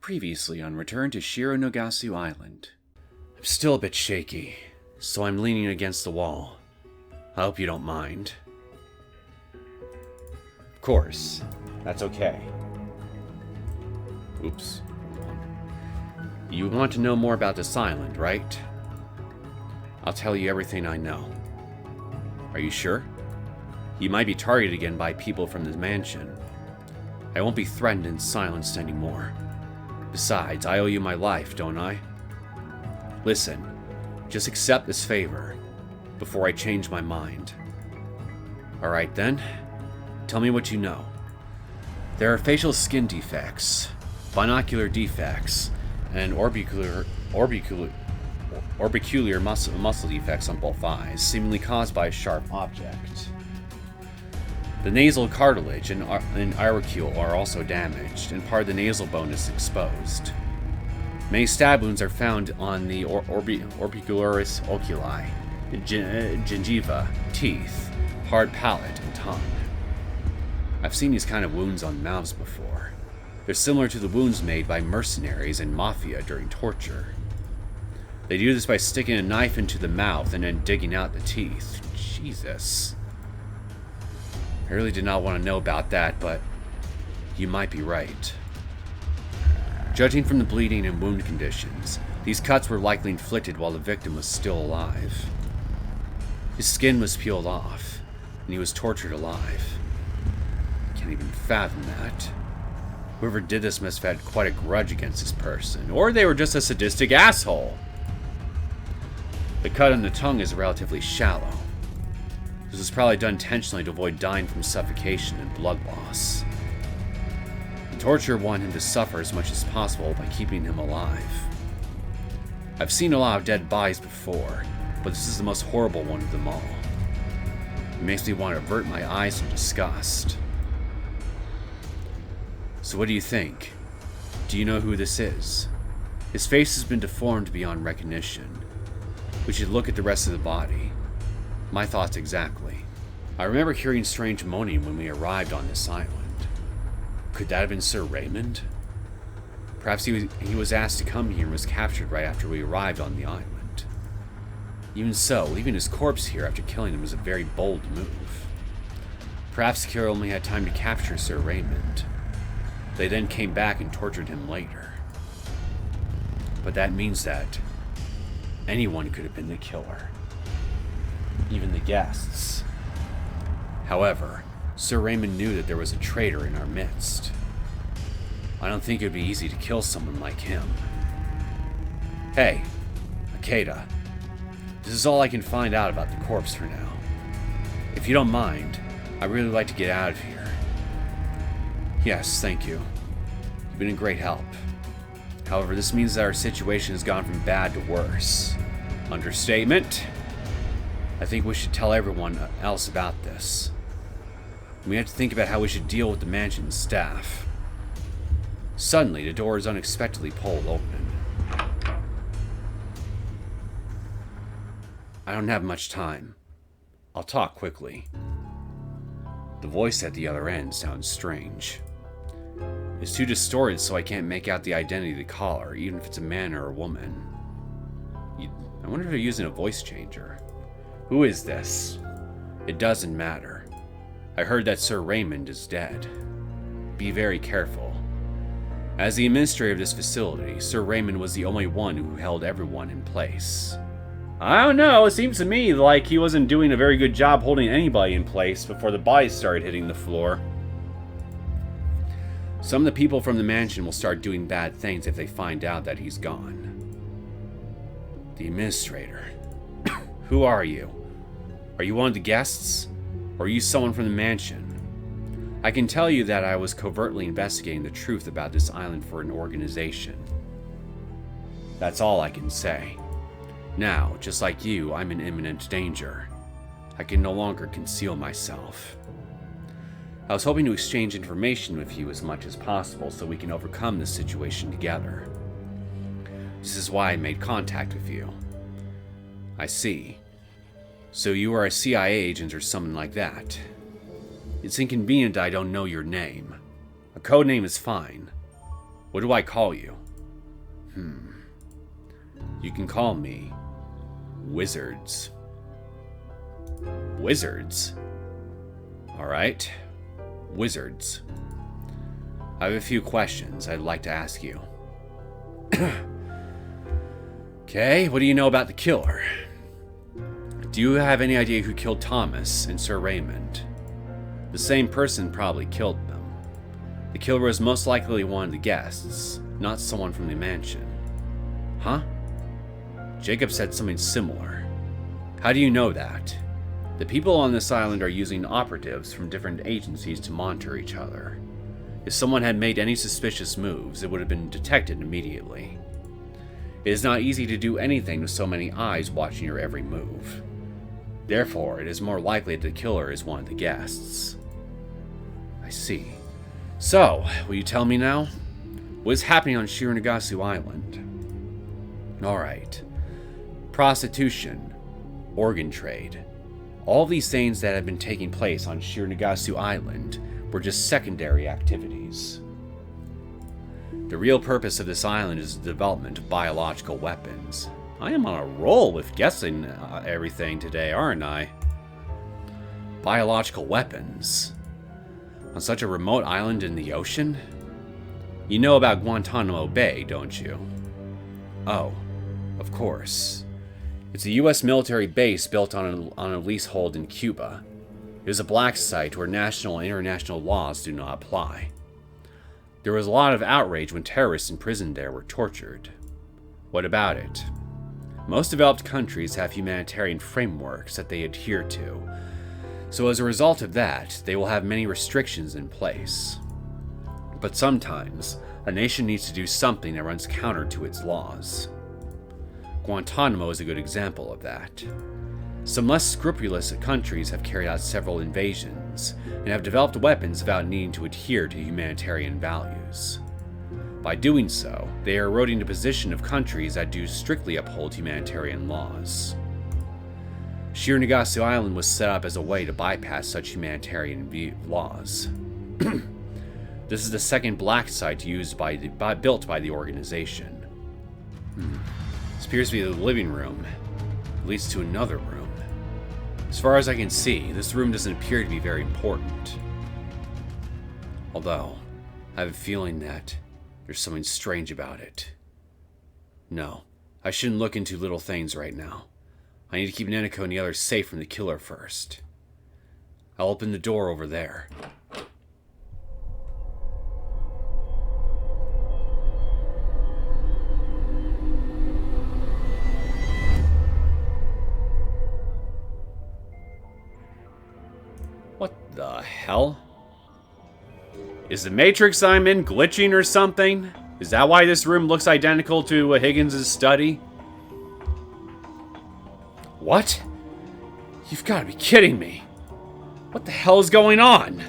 Previously on Return to Shironagasu Island. I'm still a bit shaky, so I'm leaning against the wall. I hope you don't mind. Of course, that's okay. Oops. You want to know more about this island, right? I'll tell you everything I know. Are you sure? You might be targeted again by people from the mansion. I won't be threatened and silenced anymore. Besides, I owe you my life, don't I? Listen, just accept this favor before I change my mind. Alright then, tell me what you know. There are facial skin defects, binocular defects, and orbicular muscle defects on both eyes, seemingly caused by a sharp object. The nasal cartilage and auricule are also damaged, and part of the nasal bone is exposed. Many stab wounds are found on the orbicularis oculi, gingiva, teeth, hard palate, and tongue. I've seen these kind of wounds on mouths before. They're similar to the wounds made by mercenaries and mafia during torture. They do this by sticking a knife into the mouth and then digging out the teeth. Jesus. I really did not want to know about that, but you might be right. Judging from the bleeding and wound conditions, these cuts were likely inflicted while the victim was still alive. His skin was peeled off, and he was tortured alive. I can't even fathom that. Whoever did this must have had quite a grudge against this person, or they were just a sadistic asshole. The cut on the tongue is relatively shallow. This was probably done intentionally to avoid dying from suffocation and blood loss. The torturer wanted him to suffer as much as possible by keeping him alive. I've seen a lot of dead bodies before, but this is the most horrible one of them all. It makes me want to avert my eyes in disgust. So what do you think? Do you know who this is? His face has been deformed beyond recognition. We should look at the rest of the body. My thoughts exactly. I remember hearing strange moaning when we arrived on this island. Could that have been Sir Raymond? Perhaps he was asked to come here and was captured right after we arrived on the island. Even so, leaving his corpse here after killing him was a very bold move. Perhaps Akira only had time to capture Sir Raymond. They then came back and tortured him later. But that means that anyone could have been the killer. Even the guests. However, Sir Raymond knew that there was a traitor in our midst. I don't think it would be easy to kill someone like him. Hey, Ikeda. This is all I can find out about the corpse for now. If you don't mind, I'd really like to get out of here. Yes, thank you. You've been a great help. However, this means that our situation has gone from bad to worse. Understatement? I think we should tell everyone else about this. We have to think about how we should deal with the mansion's staff. Suddenly, the door is unexpectedly pulled open. I don't have much time. I'll talk quickly. The voice at the other end sounds strange. It's too distorted so I can't make out the identity of the caller, even if it's a man or a woman. I wonder if they're using a voice changer. Who is this? It doesn't matter. I heard that Sir Raymond is dead. Be very careful. As the administrator of this facility, Sir Raymond was the only one who held everyone in place. I don't know, it seems to me like he wasn't doing a very good job holding anybody in place before the bodies started hitting the floor. Some of the people from the mansion will start doing bad things if they find out that he's gone. The administrator. Who are you? Are you one of the guests? Or are you someone from the mansion? I can tell you that I was covertly investigating the truth about this island for an organization. That's all I can say. Now, just like you, I'm in imminent danger. I can no longer conceal myself. I was hoping to exchange information with you as much as possible so we can overcome this situation together. This is why I made contact with you. I see. So you are a CIA agent or something like that. It's inconvenient I don't know your name. A code name is fine. What do I call you? You can call me Wizards. Wizards? Alright. Wizards. I have a few questions I'd like to ask you. Okay, what do you know about the killer? Do you have any idea who killed Thomas and Sir Raymond? The same person probably killed them. The killer was most likely one of the guests, not someone from the mansion. Huh? Jacob said something similar. How do you know that? The people on this island are using operatives from different agencies to monitor each other. If someone had made any suspicious moves, it would have been detected immediately. It is not easy to do anything with so many eyes watching your every move. Therefore, it is more likely that the killer is one of the guests. I see. So, will you tell me now? What is happening on Shironagasu Island? Alright. Prostitution, organ trade. All these things that have been taking place on Shironagasu Island were just secondary activities. The real purpose of this island is the development of biological weapons. I am on a roll with guessing everything today, aren't I? Biological weapons? On such a remote island in the ocean? You know about Guantanamo Bay, don't you? Oh, of course. It's a U.S. military base built on a leasehold in Cuba. It is a black site where national and international laws do not apply. There was a lot of outrage when terrorists imprisoned there were tortured. What about it? Most developed countries have humanitarian frameworks that they adhere to, so as a result of that, they will have many restrictions in place. But sometimes, a nation needs to do something that runs counter to its laws. Guantanamo is a good example of that. Some less scrupulous countries have carried out several invasions and have developed weapons without needing to adhere to humanitarian values. By doing so, they are eroding the position of countries that do strictly uphold humanitarian laws. Shironagasu Island was set up as a way to bypass such humanitarian laws. This is the second black site used built by the organization. This appears to be the living room. It leads to another room. As far as I can see, this room doesn't appear to be very important. Although, I have a feeling that there's something strange about it. No, I shouldn't look into little things right now. I need to keep Neneko and the others safe from the killer first. I'll open the door over there. What the hell? Is the Matrix I'm in glitching or something? Is that why this room looks identical to Higgins' study? What? You've got to be kidding me. What the hell is going on?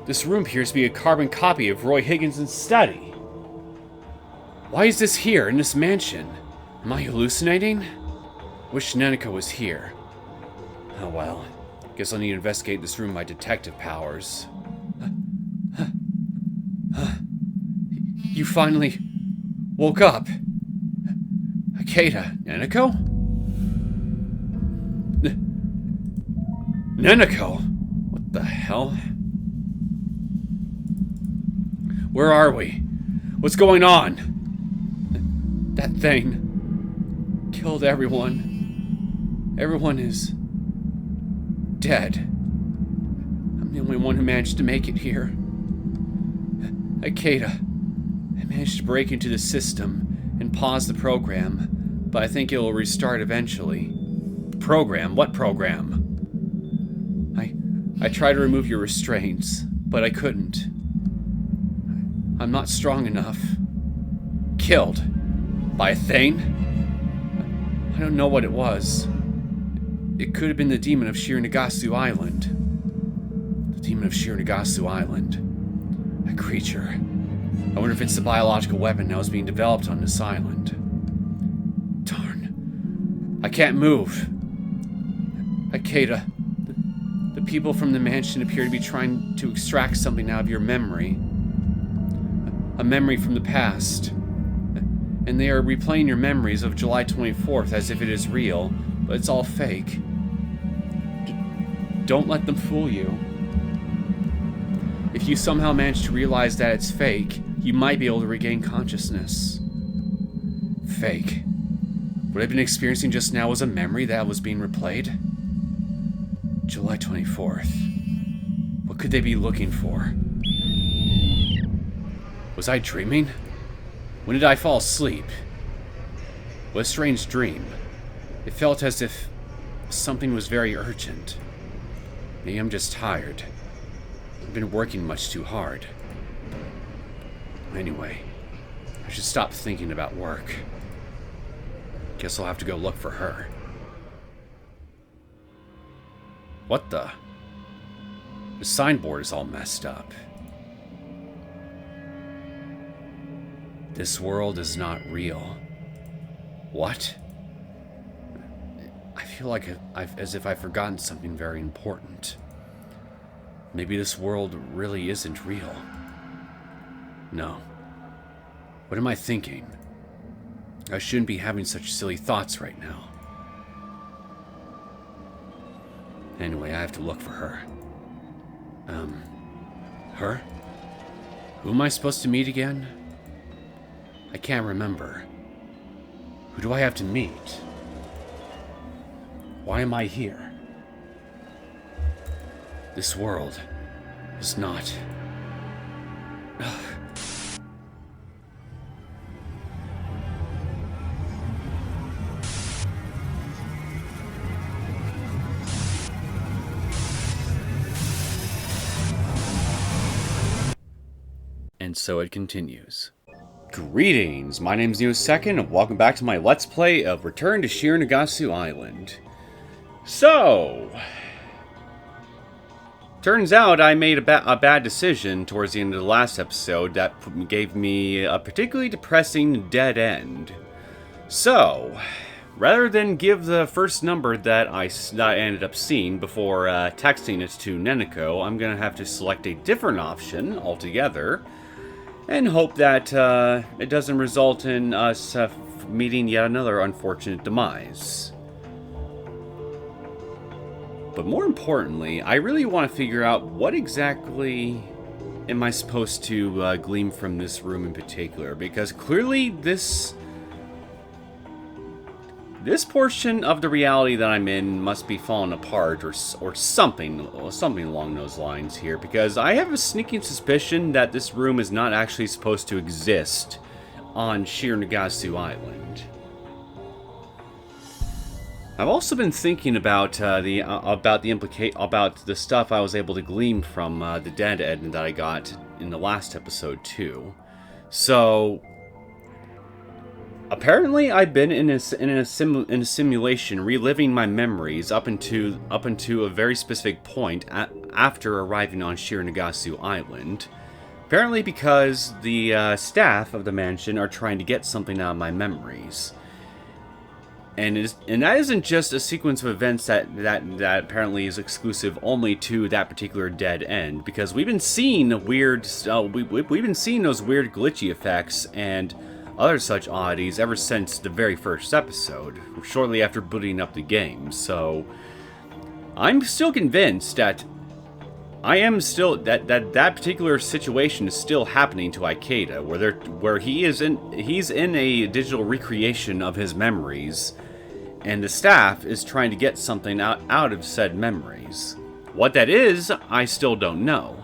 This room appears to be a carbon copy of Roy Higgins' study. Why is this here in this mansion? Am I hallucinating? Wish Neneko was here. Oh well. Guess I'll need to investigate this room with my detective powers. You finally woke up. Ikeda, Neneko? Neneko? What the hell? Where are we? What's going on? That thing killed everyone. Everyone is dead. I'm the only one who managed to make it here. Ikeda, I managed to break into the system and pause the program, but I think it will restart eventually. Program? What program? I tried to remove your restraints, but I couldn't. I'm not strong enough. Killed? By a thing? I don't know what it was. It could have been the demon of Shironagasu Island. The demon of Shironagasu Island. A creature. I wonder if it's the biological weapon that was being developed on this island. Darn. I can't move. Ikeda, the people from the mansion appear to be trying to extract something out of your memory. A memory from the past. And they are replaying your memories of July 24th as if it is real, but it's all fake. Don't let them fool you. If you somehow manage to realize that it's fake, you might be able to regain consciousness. Fake. What I've been experiencing just now was a memory that was being replayed? July 24th. What could they be looking for? Was I dreaming? When did I fall asleep? What a strange dream. It felt as if something was very urgent. Maybe I'm just tired. I've been working much too hard. Anyway, I should stop thinking about work. Guess I'll have to go look for her. What the? The signboard is all messed up. This world is not real. What? I feel like as if I've forgotten something very important. Maybe this world really isn't real. No. What am I thinking? I shouldn't be having such silly thoughts right now. Anyway, I have to look for her. Her? Who am I supposed to meet again? I can't remember. Who do I have to meet? Why am I here? This world is not... And so it continues. Greetings, my name is Neosekken, and welcome back to my Let's Play of Return to Shironagasu Island. So... turns out I made a bad decision towards the end of the last episode that gave me a particularly depressing dead end. So, rather than give the first number that I ended up seeing before texting it to Neneko, I'm going to have to select a different option altogether, and hope that it doesn't result in us meeting yet another unfortunate demise. But more importantly, I really want to figure out what exactly am I supposed to glean from this room in particular, because clearly this portion of the reality that I'm in must be falling apart or something along those lines here, because I have a sneaking suspicion that this room is not actually supposed to exist on Shironagasu Island. I've also been thinking about the stuff I was able to glean from the dead end that I got in the last episode too. So apparently, I've been in a simulation, reliving my memories up into a very specific point after arriving on Shironagasu Island. Apparently, because the staff of the mansion are trying to get something out of my memories. And that isn't just a sequence of events that apparently is exclusive only to that particular dead end, because we've been seeing we've been seeing those weird glitchy effects and other such oddities ever since the very first episode, shortly after booting up the game. So I'm still convinced that that particular situation is still happening to Ikeda, where he's in a digital recreation of his memories, and the staff is trying to get something out of said memories. What that is, I still don't know.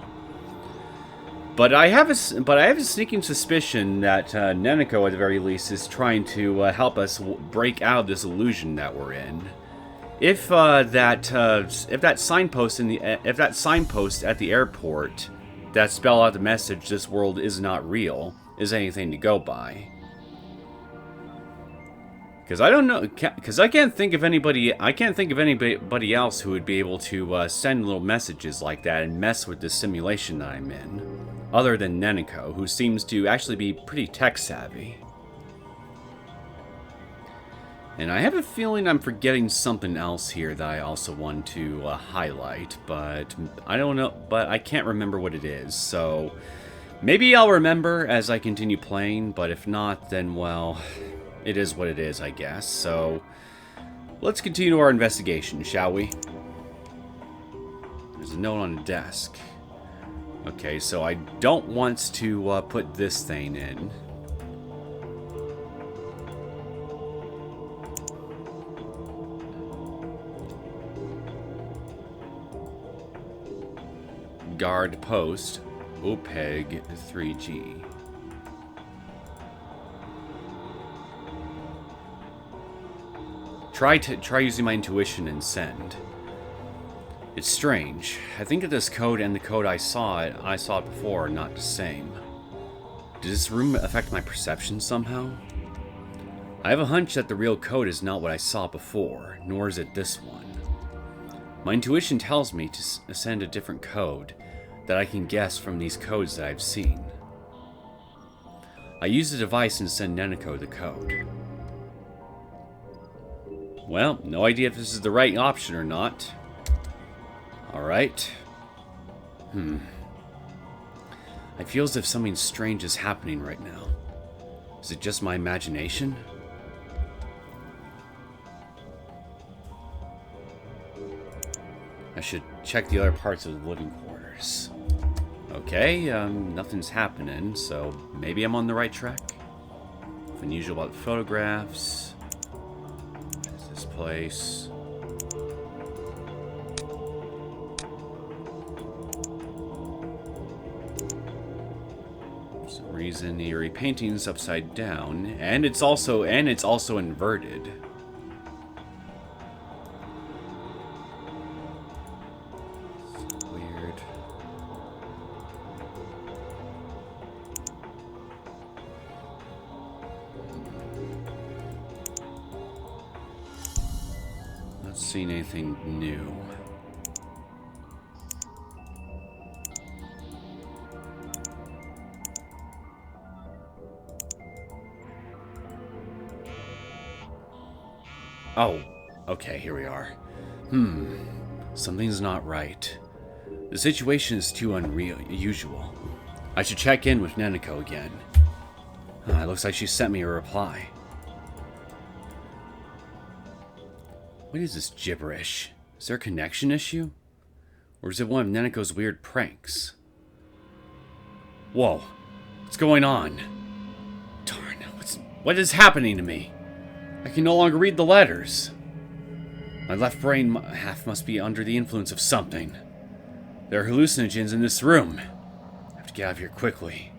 But I have a sneaking suspicion that Neneko, at the very least, is trying to help us break out of this illusion that we're in. If that signpost at the airport that spell out the message "This world is not real" is anything to go by, because I don't know, because I can't think of anybody else who would be able to send little messages like that and mess with this simulation that I'm in, other than Neneko, who seems to actually be pretty tech savvy. And I have a feeling I'm forgetting something else here that I also want to highlight, but I don't know, but I can't remember what it is. So Maybe I'll remember as I continue playing, but if not, then, well, it is what it is, I guess. So, let's continue our investigation, shall we? There's a note on the desk. Okay, so I don't want to put this thing in. Guard post, OPEG 3G. Try using my intuition and send. It's strange. I think that this code and the code I saw it before are not the same. Did this room affect my perception somehow? I have a hunch that the real code is not what I saw before, nor is it this one. My intuition tells me to send a different code that I can guess from these codes that I've seen. I use the device and send Neneko the code. Well, no idea if this is the right option or not. Alright. I feel as if something strange is happening right now. Is it just my imagination? I should check the other parts of the living quarters. Okay, nothing's happening, so maybe I'm on the right track. Unusual about the photographs. What is this place? For some reason, the eerie painting's upside down, and it's also inverted. Seen anything new. Oh, okay, here we are. Something's not right. The situation is too unusual. I should check in with Neneko again. It looks like she sent me a reply. What is this gibberish? Is there a connection issue? Or is it one of Neneko's weird pranks? Whoa. What's going on? Darn, what is happening to me? I can no longer read the letters. My left brain half must be under the influence of something. There are hallucinogens in this room. I have to get out of here quickly.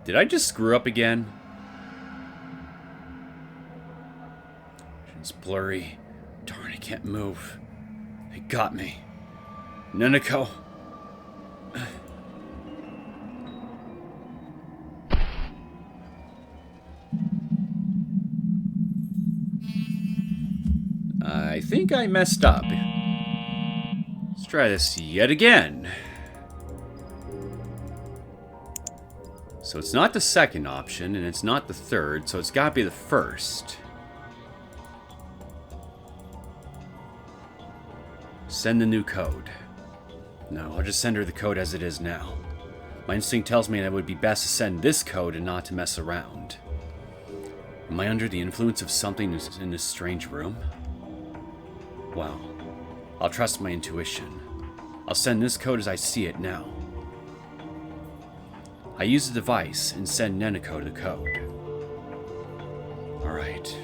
Did I just screw up again? It's blurry. Darn, I can't move. They got me. Neneko. I think I messed up. Let's try this yet again. So it's not the second option, and it's not the third, so it's gotta be the first. Send the new code. No, I'll just send her the code as it is now. My instinct tells me that it would be best to send this code and not to mess around. Am I under the influence of something in this strange room? Well, I'll trust my intuition. I'll send this code as I see it now. I use the device and send Neneko the code. Alright.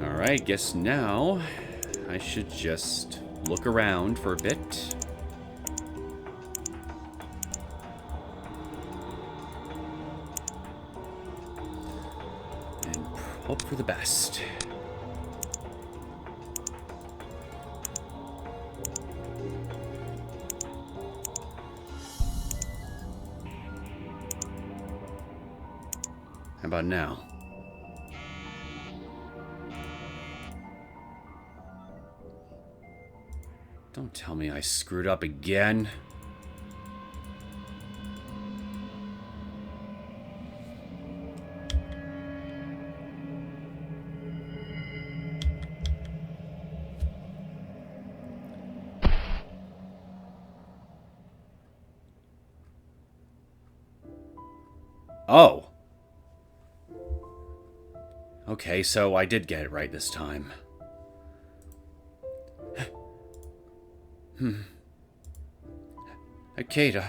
Alright, guess now I should just look around for a bit. And hope for the best. How about now? Don't tell me I screwed up again. Oh! Okay, so I did get it right this time. Ikeda.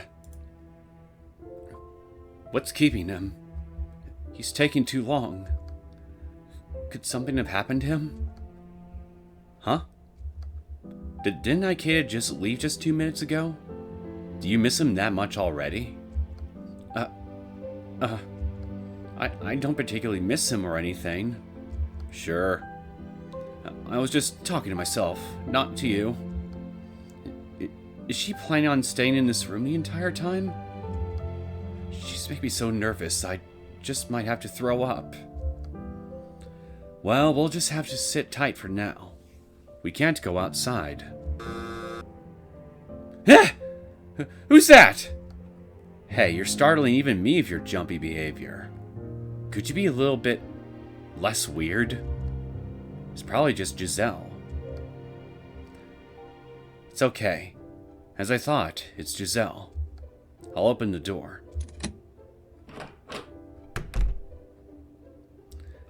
What's keeping him? He's taking too long. Could something have happened to him? Huh? Didn't Ikeda just leave just 2 minutes ago? Do you miss him that much already? I don't particularly miss him or anything. Sure. I was just talking to myself, not to you. Is she planning on staying in this room the entire time? She's making me so nervous, I just might have to throw up. Well, we'll just have to sit tight for now. We can't go outside. Ah! Who's that? Hey, you're startling even me with your jumpy behavior. Could you be a little bit less weird? It's probably just Gisele. It's okay. As I thought, it's Gisele. I'll open the door.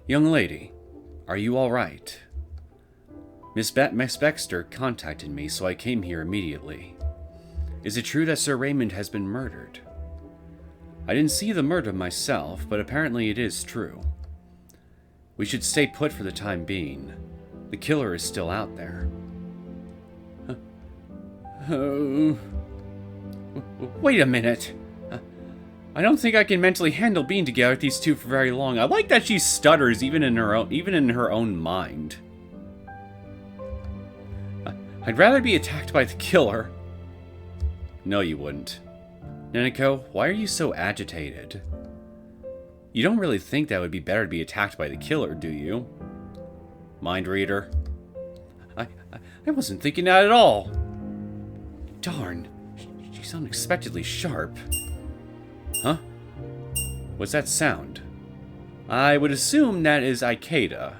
Young lady, are you alright? Miss Baxter contacted me, so I came here immediately. Is it true that Sir Raymond has been murdered? I didn't see the murder myself, but apparently it is true. We should stay put for the time being. The killer is still out there. Wait a minute. I don't think I can mentally handle being together with these two for very long. I like that she stutters even in her own mind. I'd rather be attacked by the killer. No, you wouldn't. Neneko, why are you so agitated? You don't really think that it would be better to be attacked by the killer, do you? Mind reader. I wasn't thinking that at all. Darn, she's unexpectedly sharp. Huh? What's that sound? I would assume that is Ikeda.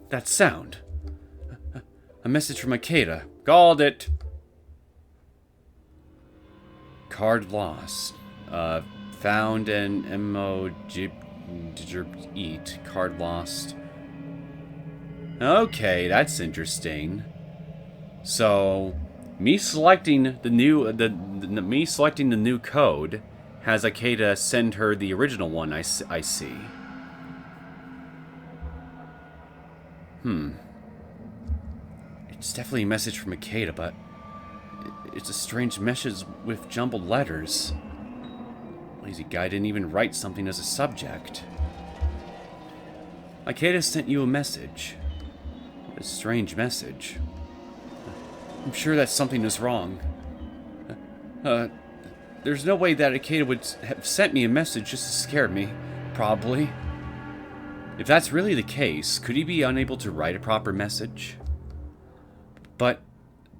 That sound. A message from Ikeda. Called it. Card lost. Found an emoji. Eat. Card lost. Okay, that's interesting. So, me selecting the new code has Ikeda send her the original one. I see. It's definitely a message from Ikeda, but it's a strange message with jumbled letters. Lazy guy didn't even write something as a subject. Ikeda sent you a message. A strange message. I'm sure that something is wrong. There's no way that Ikeda would have sent me a message just to scare me. Probably. If that's really the case, could he be unable to write a proper message? But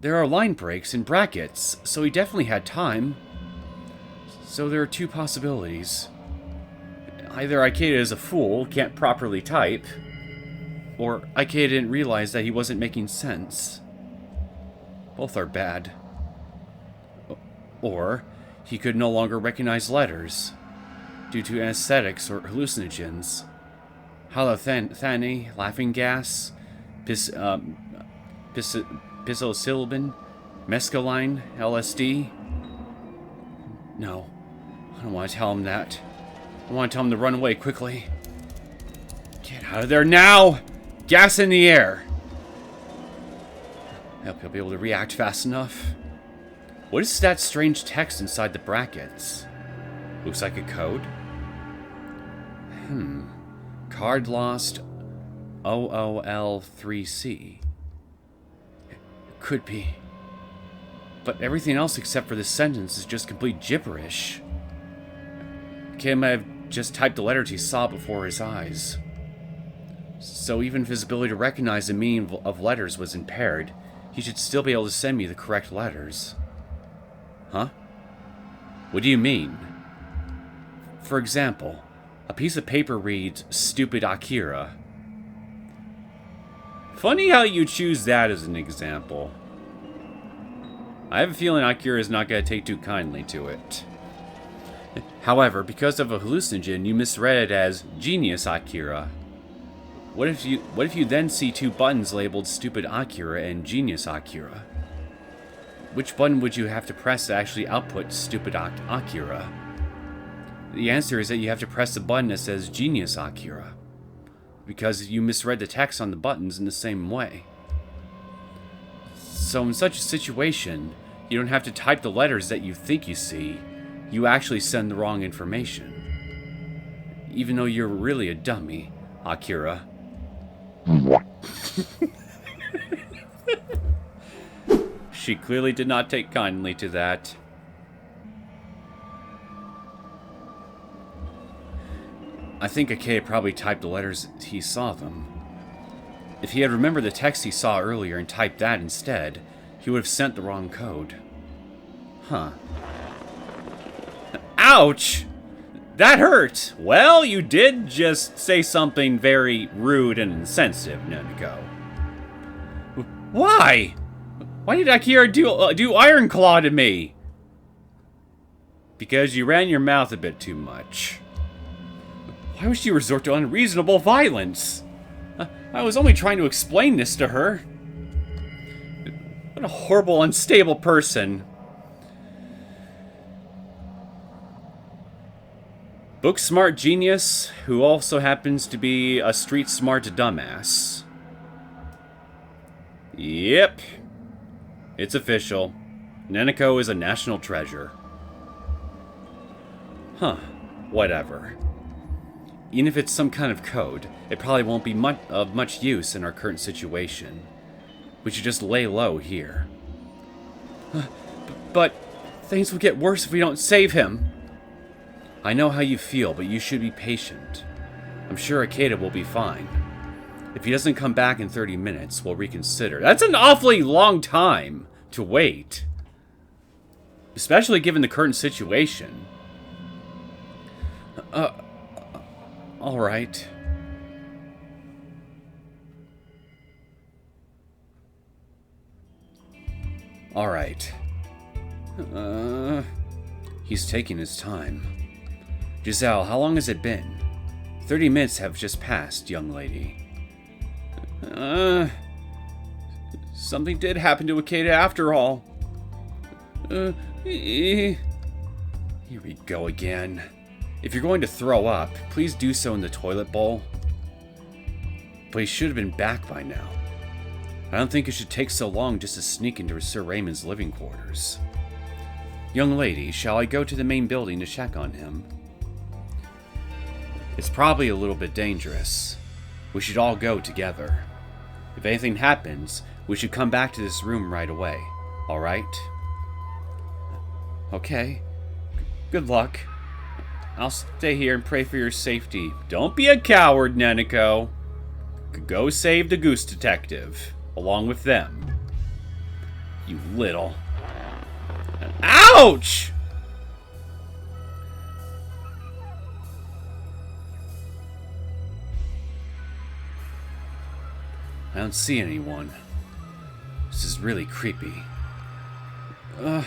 there are line breaks and brackets, so he definitely had time. So there are two possibilities. Either Ikeda is a fool, can't properly type, or Ikeda didn't realize that he wasn't making sense. Both are bad. Or he could no longer recognize letters due to anesthetics or hallucinogens. Halothane, laughing gas, psilocybin, mescaline, LSD. No, I don't want to tell him that. I want to tell him to run away quickly. Get out of there now! Gas in the air! I hope he'll be able to react fast enough. What is that strange text inside the brackets? Looks like a code. Card lost OOL3C. It could be. But everything else except for this sentence is just complete gibberish. Kim might have just typed the letters he saw before his eyes. So even if his ability to recognize the meaning of letters was impaired, he should still be able to send me the correct letters. Huh? What do you mean? For example, a piece of paper reads, "Stupid Akira." Funny how you choose that as an example. I have a feeling Akira is not going to take too kindly to it. However, because of a hallucinogen, you misread it as Genius Akira. What if you then see two buttons labeled Stupid Akira and Genius Akira? Which button would you have to press to actually output Stupid Akira? The answer is that you have to press the button that says Genius Akira, because you misread the text on the buttons in the same way. So in such a situation, you don't have to type the letters that you think you see, you actually send the wrong information. Even though you're really a dummy, Akira. She clearly did not take kindly to that. I think Ikeda probably typed the letters as he saw them. If he had remembered the text he saw earlier and typed that instead, he would have sent the wrong code. Huh. Ouch! That hurt! Well, you did just say something very rude and insensitive, Neneko. Why? Why did Akira do Iron Claw to me? Because you ran your mouth a bit too much. Why would she resort to unreasonable violence? I was only trying to explain this to her. What a horrible, unstable person. Book-smart genius, who also happens to be a street-smart dumbass. Yep. It's official. Neneko is a national treasure. Huh. Whatever. Even if it's some kind of code, it probably won't be of much use in our current situation. We should just lay low here. But things will get worse if we don't save him. I know how you feel, but you should be patient. I'm sure Ikeda will be fine. If he doesn't come back in 30 minutes, we'll reconsider. That's an awfully long time to wait. Especially given the current situation. Alright. Alright. He's taking his time. Gisele, how long has it been? 30 minutes have just passed, young lady. Something did happen to Ikeda after all. Here we go again. If you're going to throw up, please do so in the toilet bowl. But he should have been back by now. I don't think it should take so long just to sneak into Sir Raymond's living quarters. Young lady, shall I go to the main building to check on him? It's probably a little bit dangerous. We should all go together. If anything happens, we should come back to this room right away. Alright? Okay. Good luck. I'll stay here and pray for your safety. Don't be a coward, Neneko. Go save the Goose Detective, along with them. You little... Ouch! I don't see anyone. This is really creepy. Where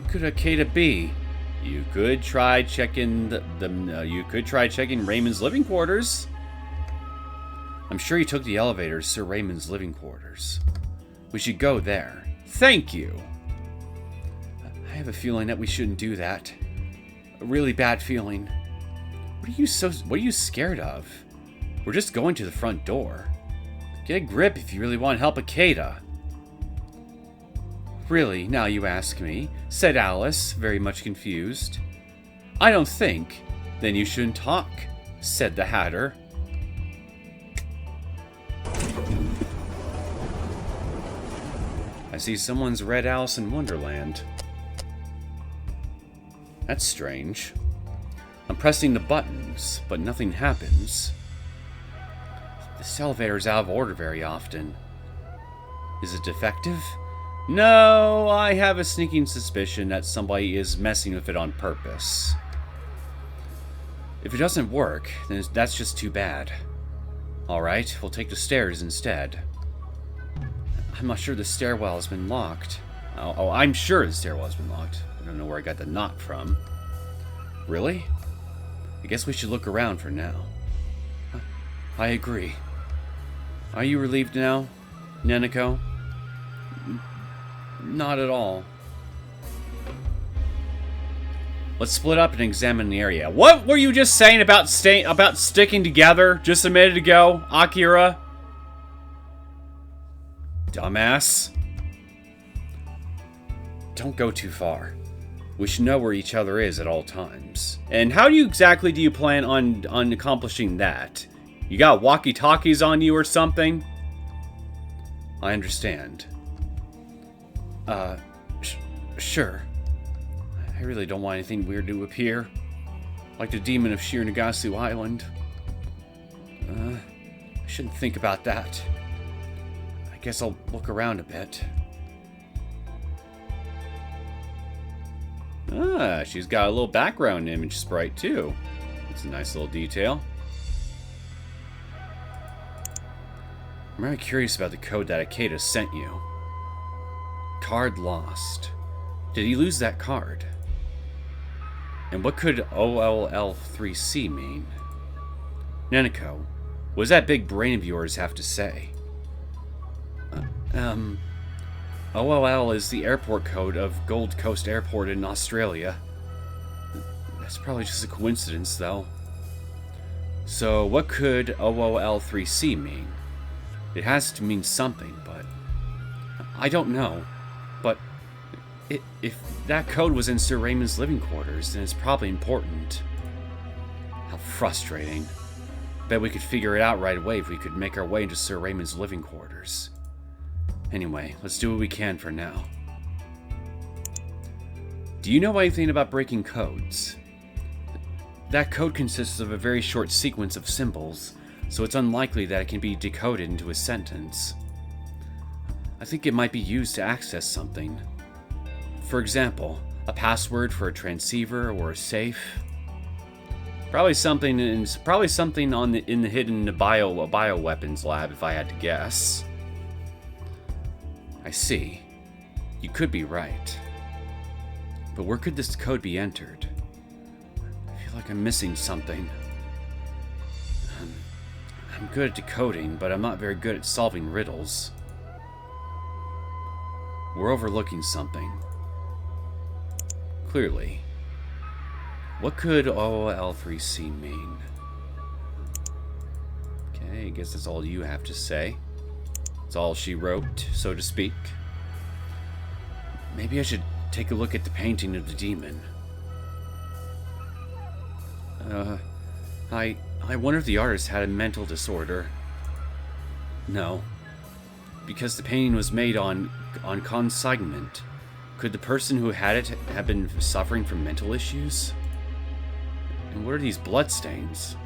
could Ikeda be? You could try checking you could try checking Raymond's living quarters. I'm sure he took the elevator to Sir Raymond's living quarters. We should go there. Thank you. I have a feeling that we shouldn't do that. A really bad feeling. What are you scared of? We're just going to the front door. Get a grip if you really want to help Ikeda. Really, now you ask me, said Alice, very much confused. I don't think. Then you shouldn't talk, said the Hatter. I see someone's read Alice in Wonderland. That's strange. I'm pressing the buttons, but nothing happens. This elevator's out of order very often. Is it defective? No, I have a sneaking suspicion that somebody is messing with it on purpose. If it doesn't work, then that's just too bad. Alright, we'll take the stairs instead. I'm not sure the stairwell has been locked. Oh, I'm sure the stairwell has been locked. I don't know where I got the knot from. Really? I guess we should look around for now. I agree. Are you relieved now, Neneko? Not at all. Let's split up and examine the area. What were you just saying about sticking together just a minute ago, Akira? Dumbass. Don't go too far. We should know where each other is at all times. And how exactly do you plan on accomplishing that? You got walkie-talkies on you or something? I understand. Sure. I really don't want anything weird to appear. Like the demon of Shironagasu Island. I shouldn't think about that. I guess I'll look around a bit. Ah, she's got a little background image sprite too. It's a nice little detail. I'm very curious about the code that Ikeda sent you. Card lost. Did he lose that card? And what could OLL3C mean? Neneko, what does that big brain of yours have to say? OLL is the airport code of Gold Coast Airport in Australia. That's probably just a coincidence, though. So, what could OLL3C mean? It has to mean something, but I don't know. But if that code was in Sir Raymond's living quarters, then it's probably important. How frustrating. Bet we could figure it out right away if we could make our way into Sir Raymond's living quarters. Anyway, let's do what we can for now. Do you know anything about breaking codes? That code consists of a very short sequence of symbols, so it's unlikely that it can be decoded into a sentence. I think it might be used to access something. For example, a password for a transceiver or a safe. Probably something in the hidden bioweapons lab, if I had to guess. I see. You could be right. But where could this code be entered? I feel like I'm missing something. I'm good at decoding, but I'm not very good at solving riddles. We're overlooking something. Clearly. What could OL3C mean? Okay, I guess that's all you have to say. It's all she wrote, so to speak. Maybe I should take a look at the painting of the demon. I wonder if the artist had a mental disorder. No. Because the painting was made on consignment. Could the person who had it have been suffering from mental issues? And what are these bloodstains?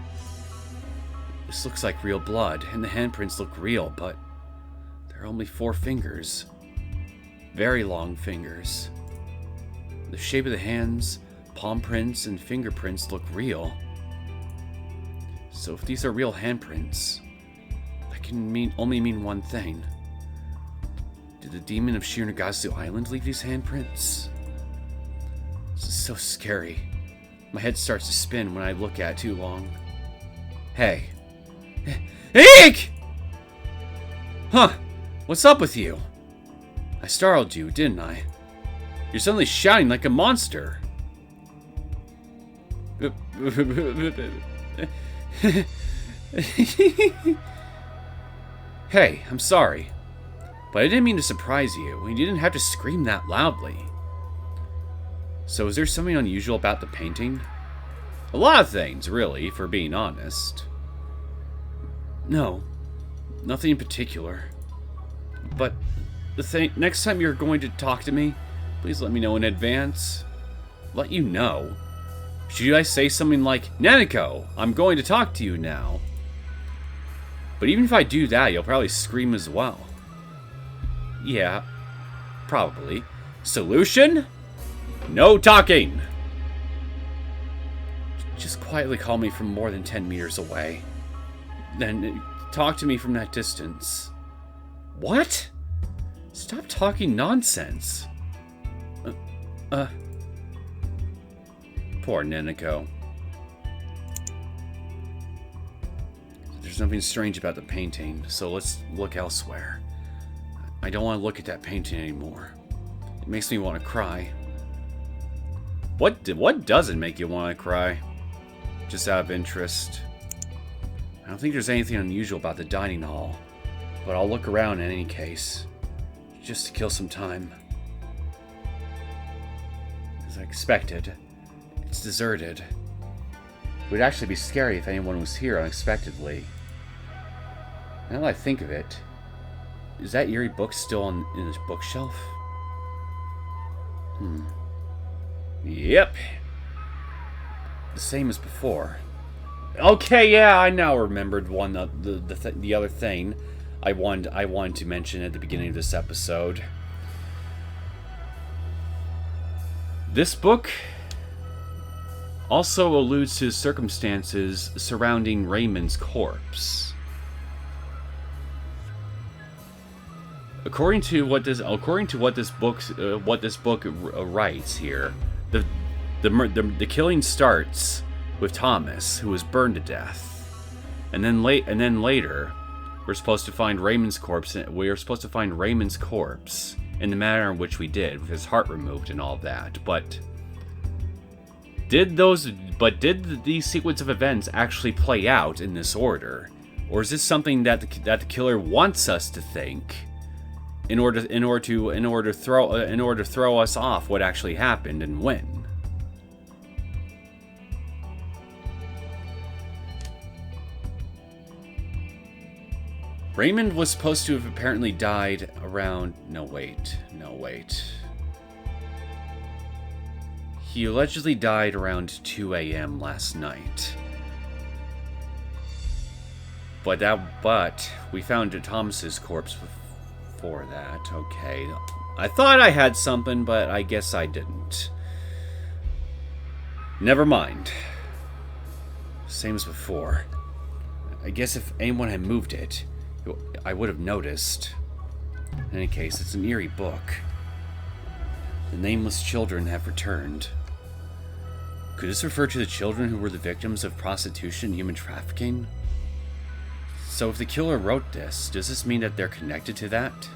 This looks like real blood, and the handprints look real, but there are only 4 fingers. Very long fingers. The shape of the hands, palm prints, and fingerprints look real. So if these are real handprints, that can only mean one thing. Did the demon of Shironagasu Island leave these handprints? This is so scary. My head starts to spin when I look at it too long. Hey. Eek! Huh. What's up with you? I startled you, didn't I? You're suddenly shouting like a monster. Hey, I'm sorry. But I didn't mean to surprise you, and you didn't have to scream that loudly. So is there something unusual about the painting? A lot of things, really, for being honest. No, nothing in particular. But next time you're going to talk to me, please let me know in advance. Let you know. Should I say something like, Neneko, I'm going to talk to you now? But even if I do that, you'll probably scream as well. Yeah, probably. Solution? No talking! Just quietly call me from more than 10 meters away. Then talk to me from that distance. What? Stop talking nonsense. Poor Neneko. There's nothing strange about the painting, so let's look elsewhere. I don't want to look at that painting anymore. It makes me want to cry. What doesn't make you want to cry? Just out of interest. I don't think there's anything unusual about the dining hall, but I'll look around in any case, just to kill some time. As I expected, it's deserted. It would actually be scary if anyone was here unexpectedly. Now that I think of it, is that eerie book still in this bookshelf? Yep. The same as before. Okay, yeah, I now remembered the other thing I wanted to mention at the beginning of this episode. This book also alludes to circumstances surrounding Raymond's corpse. According to what this book writes here, the killing starts with Thomas, who was burned to death, and then later, we're supposed to find Raymond's corpse. We are supposed to find Raymond's corpse in the manner in which we did, with his heart removed and all that. But did these sequence of events actually play out in this order, or is this something that the killer wants us to think? In order to throw us off what actually happened and when. Raymond was supposed to have apparently died around... No, wait. He allegedly died around 2 a.m. last night. But we found Thomas's corpse before that. Okay. I thought I had something, but I guess I didn't. Never mind. Same as before. I guess if anyone had moved it, I would have noticed. In any case, it's an eerie book. The nameless children have returned. Could this refer to the children who were the victims of prostitution and human trafficking? So if the killer wrote this, does this mean that they're connected to that?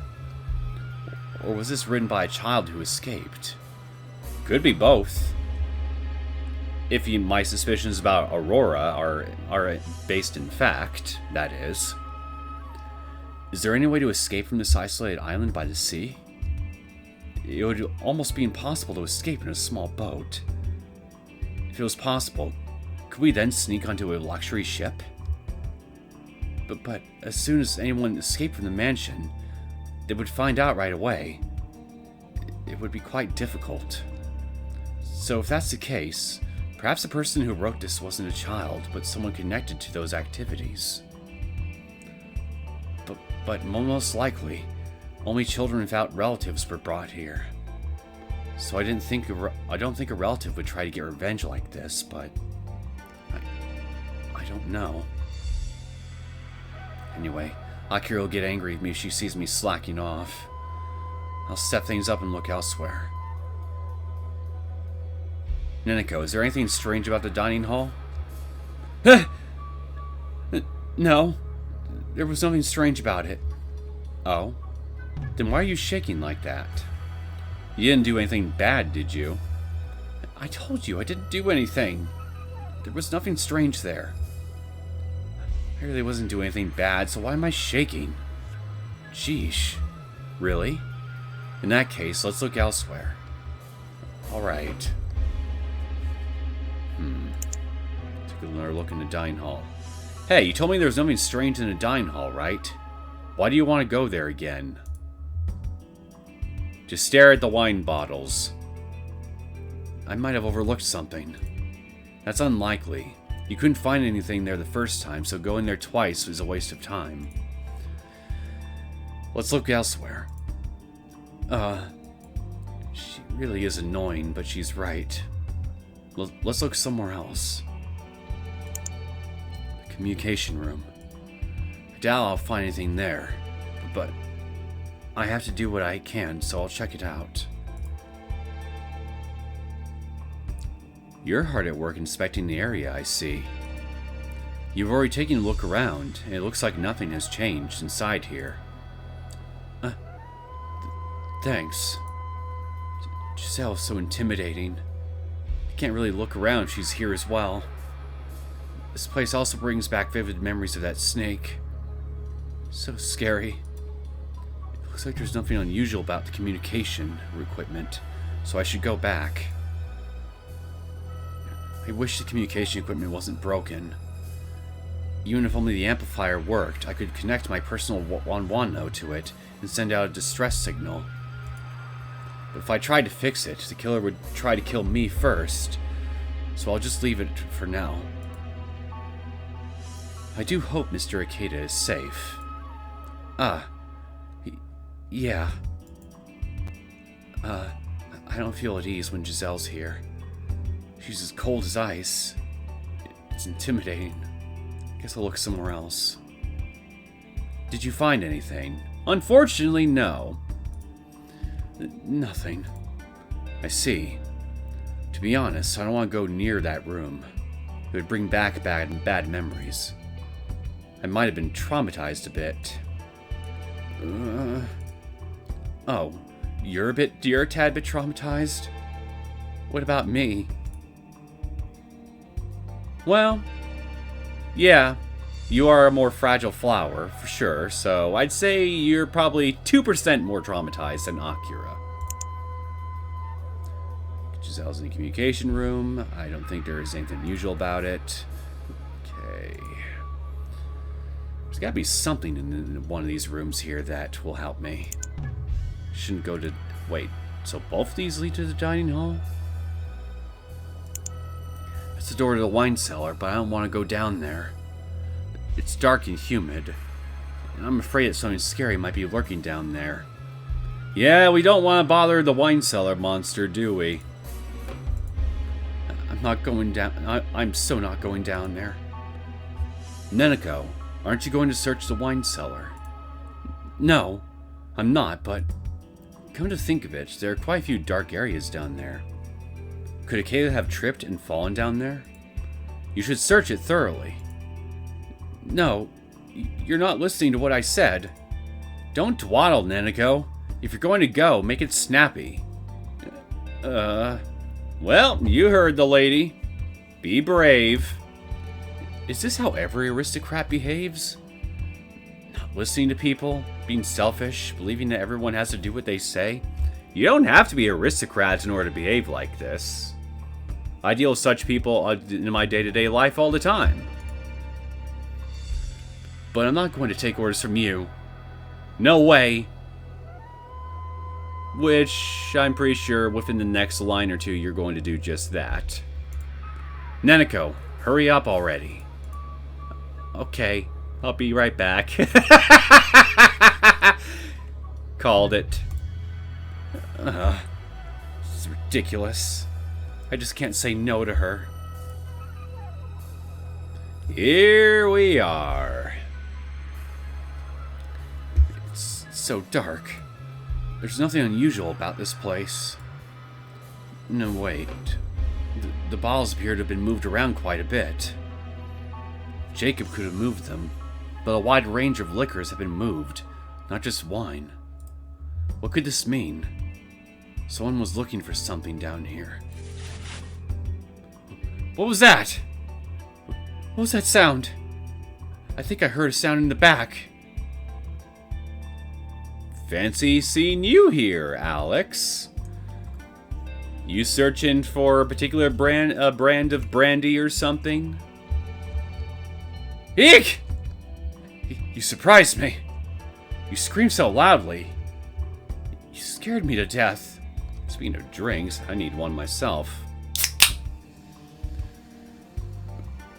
Or was this written by a child who escaped? Could be both. If my suspicions about Aurora are based in fact, that is. Is there any way to escape from this isolated island by the sea? It would almost be impossible to escape in a small boat. If it was possible, could we then sneak onto a luxury ship? But as soon as anyone escaped from the mansion, they would find out right away. It would be quite difficult. So if that's the case, perhaps the person who wrote this wasn't a child, but someone connected to those activities. But most likely, only children without relatives were brought here. So I don't think a relative would try to get revenge like this, but I don't know. Anyway, Akira will get angry at me if she sees me slacking off. I'll step things up and look elsewhere. Neneko, is there anything strange about the dining hall? No. There was nothing strange about it. Oh? Then why are you shaking like that? You didn't do anything bad, did you? I told you I didn't do anything. There was nothing strange there. I really wasn't doing anything bad, so why am I shaking? Sheesh. Really? In that case, let's look elsewhere. Alright. Take another look in the dining hall. Hey, you told me there was nothing strange in the dining hall, right? Why do you want to go there again? Just stare at the wine bottles. I might have overlooked something. That's unlikely. You couldn't find anything there the first time, so going there twice is a waste of time. Let's look elsewhere. She really is annoying, but she's right. Let's look somewhere else. The communication room. I doubt I'll find anything there, but I have to do what I can, so I'll check it out. You're hard at work inspecting the area, I see. You've already taken a look around, and it looks like nothing has changed inside here. Thanks. Giselle's so intimidating. I can't really look around if she's here as well. This place also brings back vivid memories of that snake. So scary. It looks like there's nothing unusual about the communication equipment, so I should go back. I wish the communication equipment wasn't broken. Even if only the amplifier worked, I could connect my personal Wanwano to it and send out a distress signal. But if I tried to fix it, the killer would try to kill me first, so I'll just leave it for now. I do hope Mr. Ikeda is safe. Yeah. I don't feel at ease when Giselle's here. She's as cold as ice. It's intimidating. Guess I'll look somewhere else. Did you find anything? Unfortunately, no. Nothing. I see. To be honest, I don't want to go near that room. It would bring back bad memories. I might have been traumatized a bit. Oh, you're a tad bit traumatized? What about me? Well, yeah, you are a more fragile flower, for sure, so I'd say you're probably 2% more traumatized than Akira. Giselle's in the communication room. I don't think there is anything unusual about it. Okay. There's gotta be something in one of these rooms here that will help me. Shouldn't go to... Wait, so both of these lead to the dining hall? That's the door to the wine cellar, but I don't want to go down there. It's dark and humid, and I'm afraid that something scary might be lurking down there. Yeah, we don't want to bother the wine cellar monster, do we? I'm not going down... I'm so not going down there. Neneko, aren't you going to search the wine cellar? No, I'm not, but... Come to think of it, there are quite a few dark areas down there. Could Ikeda have tripped and fallen down there? You should search it thoroughly. No, you're not listening to what I said. Don't dawdle, Neneko. If you're going to go, make it snappy. Well, you heard the lady. Be brave. Is this how every aristocrat behaves? Not listening to people, being selfish, believing that everyone has to do what they say? You don't have to be aristocrats in order to behave like this. I deal with such people in my day-to-day life all the time. But I'm not going to take orders from you. No way. Which, I'm pretty sure within the next line or two you're going to do just that. Neneko, hurry up already. Okay, I'll be right back. Called it. This is ridiculous. I just can't say no to her. Here we are. It's so dark. There's nothing unusual about this place. No, wait. The bottles appear to have been moved around quite a bit. Jacob could have moved them, but a wide range of liquors have been moved, not just wine. What could this mean? Someone was looking for something down here. What was that? What was that sound? I think I heard a sound in the back. Fancy seeing you here, Alex. You searching for a particular brand of brandy or something? Eek! You surprised me. You screamed so loudly. You scared me to death. Speaking of drinks, I need one myself.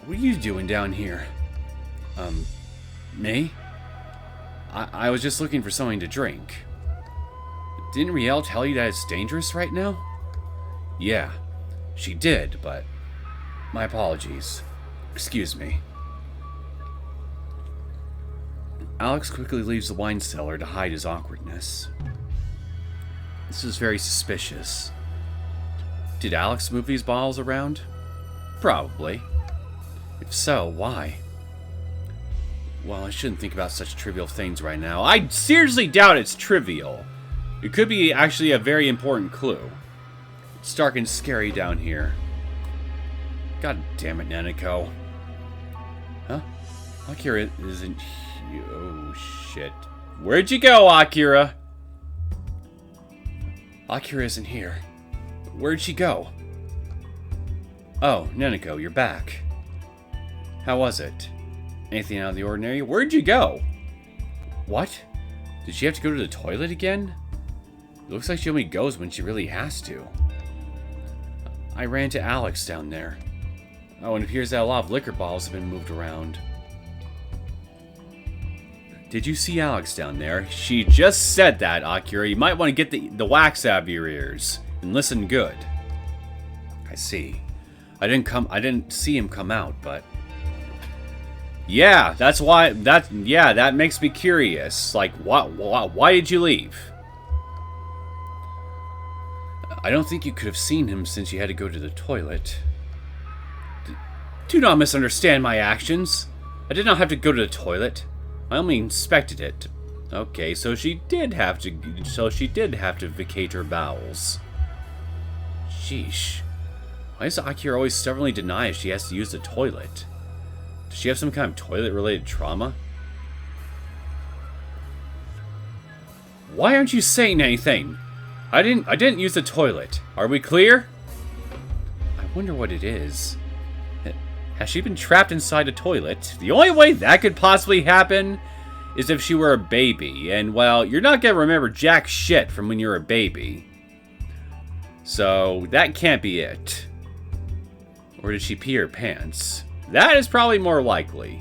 What are you doing down here? Me? I was just looking for something to drink. Didn't Riel tell you that it's dangerous right now? Yeah, she did, but... My apologies. Excuse me. Alex quickly leaves the wine cellar to hide his awkwardness. This is very suspicious. Did Alex move these bottles around? Probably. If so, why? Well, I shouldn't think about such trivial things right now. I seriously doubt it's trivial. It could be actually a very important clue. It's dark and scary down here. God damn it, Neneko. Huh? Akira isn't... Oh, shit. Where'd you go, Akira? Akira isn't here. Where'd she go? Oh, Neneko, you're back. How was it? Anything out of the ordinary? Where'd you go? What? Did she have to go to the toilet again? It looks like she only goes when she really has to. I ran to Alex down there. Oh, and it appears that a lot of liquor bottles have been moved around. Did you see Alex down there? She just said that, Akira. You might want to get the wax out of your ears and listen good. I see. I didn't see him come out, but yeah, that's why. That makes me curious. Like, why did you leave? I don't think you could have seen him since you had to go to the toilet. Do not misunderstand my actions. I did not have to go to the toilet. I only inspected it. Okay, so she did have to vacate her bowels. Sheesh. Why does Akira always stubbornly deny she has to use the toilet? Does she have some kind of toilet-related trauma? Why aren't you saying anything? I didn't use the toilet. Are we clear? I wonder what it is. Has she been trapped inside a toilet? The only way that could possibly happen is if she were a baby. And, well, you're not going to remember jack shit from when you're a baby. So, that can't be it. Or did she pee her pants? That is probably more likely.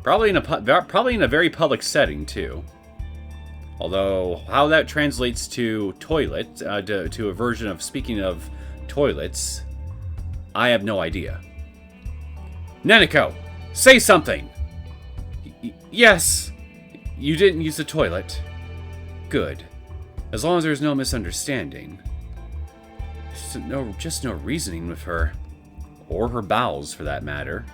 Probably in a very public setting, too. Although, how that translates to toilet, to a version of speaking of toilets, I have no idea. Neneko, say something! Yes, you didn't use the toilet. Good. As long as there's no misunderstanding. Just no reasoning with her. Or her bowels, for that matter.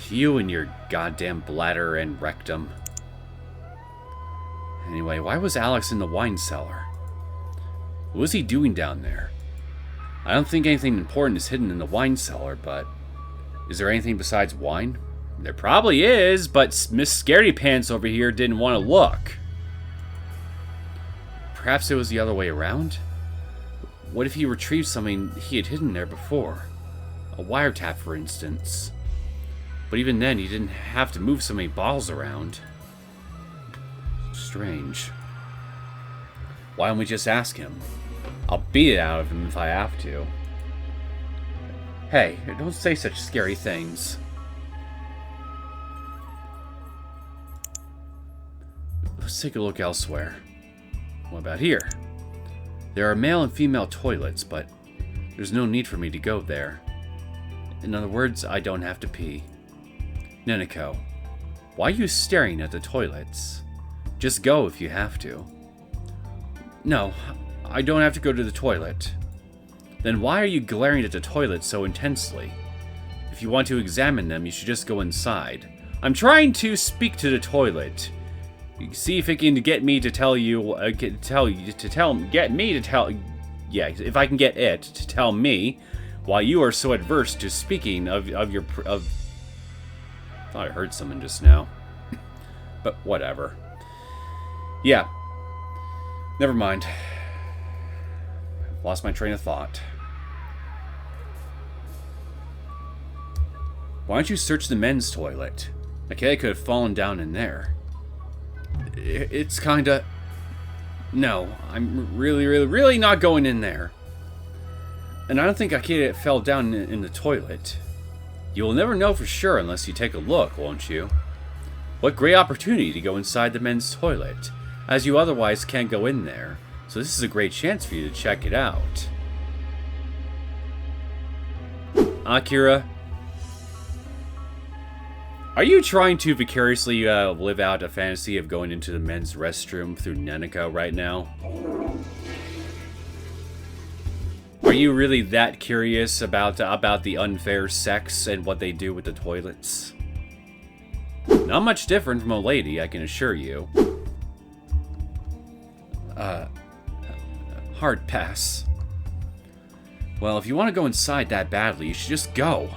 You and your goddamn bladder and rectum. Anyway, why was Alex in the wine cellar? What was he doing down there? I don't think anything important is hidden in the wine cellar, but... is there anything besides wine? There probably is, but Miss Scaredy Pants over here didn't want to look. Perhaps it was the other way around? What if he retrieved something he had hidden there before? A wiretap, for instance. But even then, he didn't have to move so many balls around. Strange. Why don't we just ask him? I'll beat it out of him if I have to. Hey, don't say such scary things. Let's take a look elsewhere. What about here? There are male and female toilets, but there's no need for me to go there. In other words, I don't have to pee. Neneko, why are you staring at the toilets? Just go if you have to. No, I don't have to go to the toilet. Then why are you glaring at the toilet so intensely? If you want to examine them, you should just go inside. I'm trying to speak to the toilet. See if it can get me to tell you, yeah, if I can get it to tell me why you are so adverse to speaking of your. I thought I heard someone just now, but whatever. Yeah, never mind. Lost my train of thought. Why don't you search the men's toilet? Ikeda could have fallen down in there. It's kinda... No, I'm really not going in there. And I don't think Ikeda fell down in the toilet. You will never know for sure unless you take a look, won't you? What great opportunity to go inside the men's toilet, as you otherwise can't go in there. So this is a great chance for you to check it out. Akira, are you trying to vicariously live out a fantasy of going into the men's restroom through Neneko right now? you really that curious about the unfair sex and what they do with the toilets? Not much different from a lady, I can assure you. Hard pass. Well, if you want to go inside that badly, you should just go.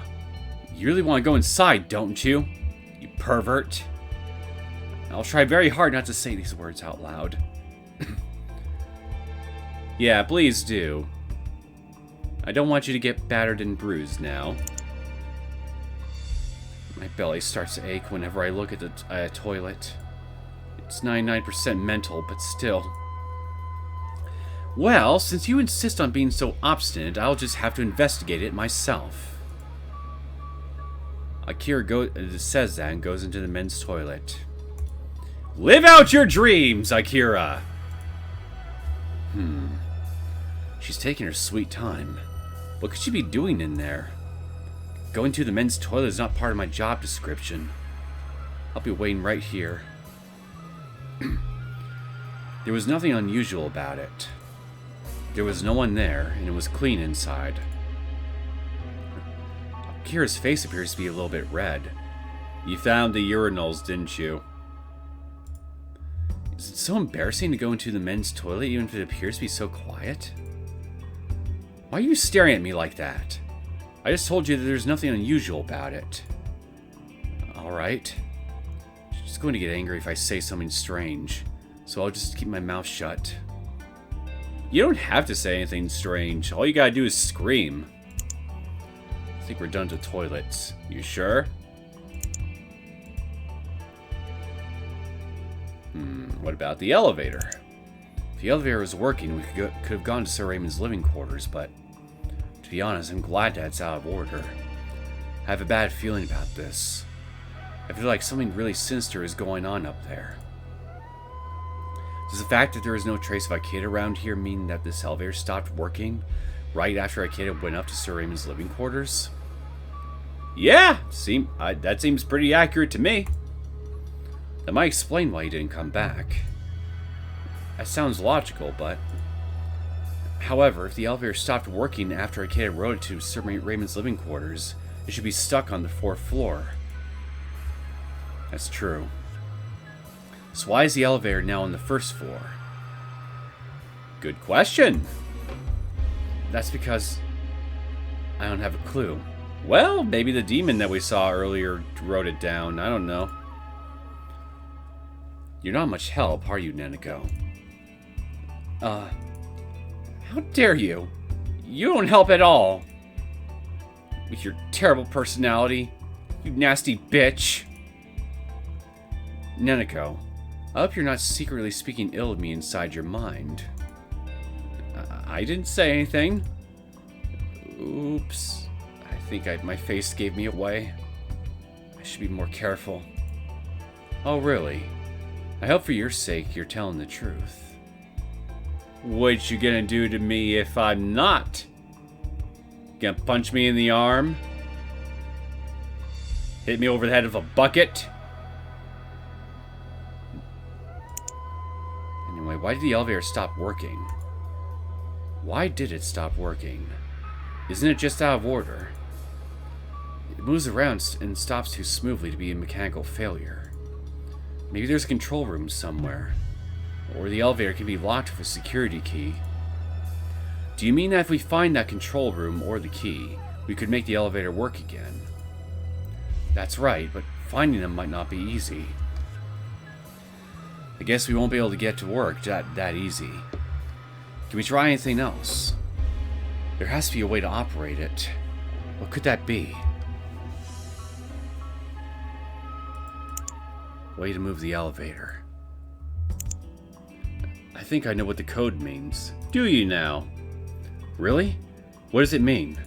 You really want to go inside, don't you? You pervert. I'll try very hard not to say these words out loud. Yeah, please do. I don't want you to get battered and bruised now. My belly starts to ache whenever I look at a toilet. It's 99% mental, but still. Well, since you insist on being so obstinate, I'll just have to investigate it myself. Akira says that and goes into the men's toilet. Live out your dreams, Akira! She's taking her sweet time. What could she be doing in there? Going to the men's toilet is not part of my job description. I'll be waiting right here. There was nothing unusual about it. There was no one there, and it was clean inside. Akira's face appears to be a little bit red. You found the urinals, didn't you? Is it so embarrassing to go into the men's toilet even if it appears to be so quiet? Why are you staring at me like that? I just told you that there's nothing unusual about it. Alright. She's going to get angry if I say something strange, so I'll just keep my mouth shut. You don't have to say anything strange. All you gotta do is scream. I think we're done to toilets. You sure? What about the elevator? If the elevator was working, we could have gone to Sir Raymond's living quarters, but to be honest, I'm glad that it's out of order. I have a bad feeling about this. I feel like something really sinister is going on up there. Does the fact that there is no trace of Ikeda around here mean that this elevator stopped working right after Ikeda went up to Sir Raymond's living quarters? Yeah, that seems pretty accurate to me. That might explain why he didn't come back. That sounds logical, but... However, if the elevator stopped working after Ikeda rode it to Sir Raymond's living quarters, it should be stuck on the 4th floor. That's true. So why is the elevator now on the 1st floor? Good question. That's because I don't have a clue. Well, maybe the demon that we saw earlier wrote it down. I don't know. You're not much help, are you, Neneko? How dare you? You don't help at all. With your terrible personality. You nasty bitch. Neneko, I hope you're not secretly speaking ill of me inside your mind. I didn't say anything. Oops. I think my face gave me away. I should be more careful. Oh, really? I hope for your sake you're telling the truth. What you gonna do to me if I'm not? Gonna punch me in the arm? Hit me over the head with a bucket? Anyway, why did the elevator stop working? Why did it stop working? Isn't it just out of order? It moves around and stops too smoothly to be a mechanical failure. Maybe there's a control room somewhere. Or the elevator can be locked with a security key. Do you mean that if we find that control room or the key, we could make the elevator work again? That's right, but finding them might not be easy. I guess we won't be able to get to work that easy. Can we try anything else? There has to be a way to operate it. What could that be? Way to move the elevator. I think I know what the code means. Do you now? Really? What does it mean?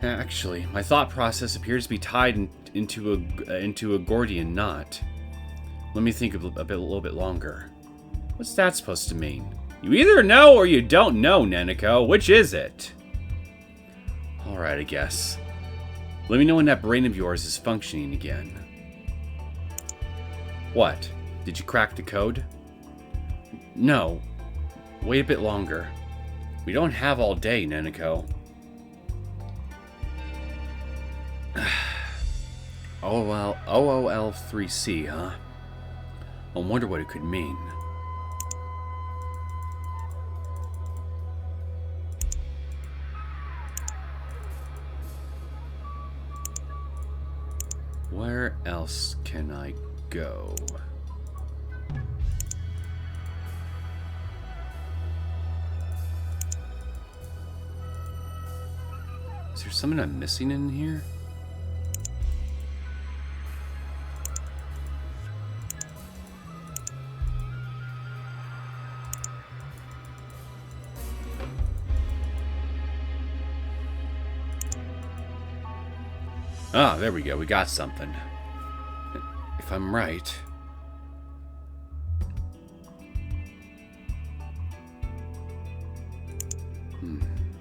Actually, my thought process appears to be tied into a Gordian knot. Let me think a little bit longer. What's that supposed to mean? You either know or you don't know, Neneko. Which is it? Alright, I guess. Let me know when that brain of yours is functioning again. What? Did you crack the code? No. Wait a bit longer. We don't have all day, Neneko. OOL3C, huh? I wonder what it could mean. Where else can I go? Is there something I'm missing in here? Ah, there we go. We got something. If I'm right.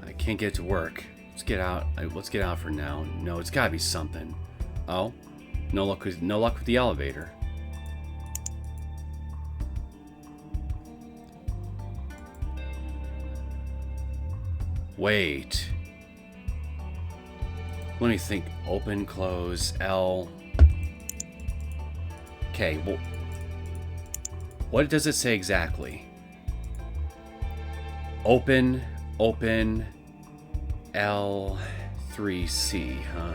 I can't get to work. Let's get out. Let's get out for now. No, it's gotta be something. Oh, no luck with the elevator. Wait. Let me think. Open, close, L. Okay, well, what does it say exactly? Open, L3C, huh?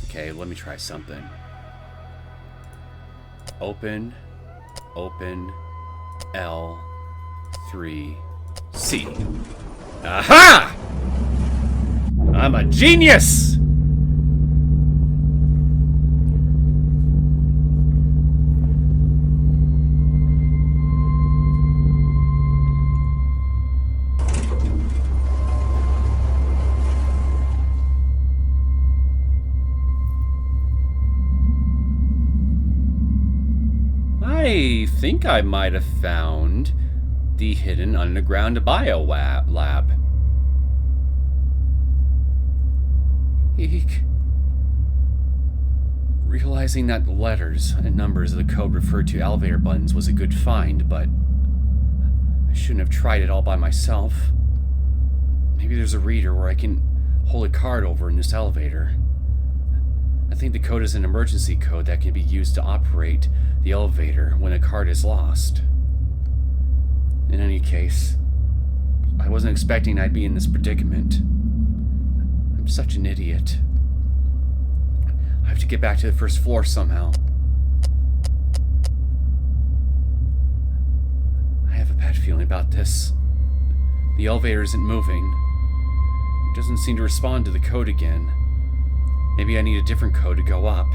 Okay, let me try something. Open, L3C. Aha! I'm a genius! I think I might have found the hidden underground bio lab. Eek. Realizing that the letters and numbers of the code referred to elevator buttons was a good find, but I shouldn't have tried it all by myself. Maybe there's a reader where I can hold a card over in this elevator. I think the code is an emergency code that can be used to operate the elevator when a card is lost. In any case, I wasn't expecting I'd be in this predicament. I'm such an idiot. I have to get back to the first floor somehow. I have a bad feeling about this. The elevator isn't moving. It doesn't seem to respond to the code again. Maybe I need a different code to go up.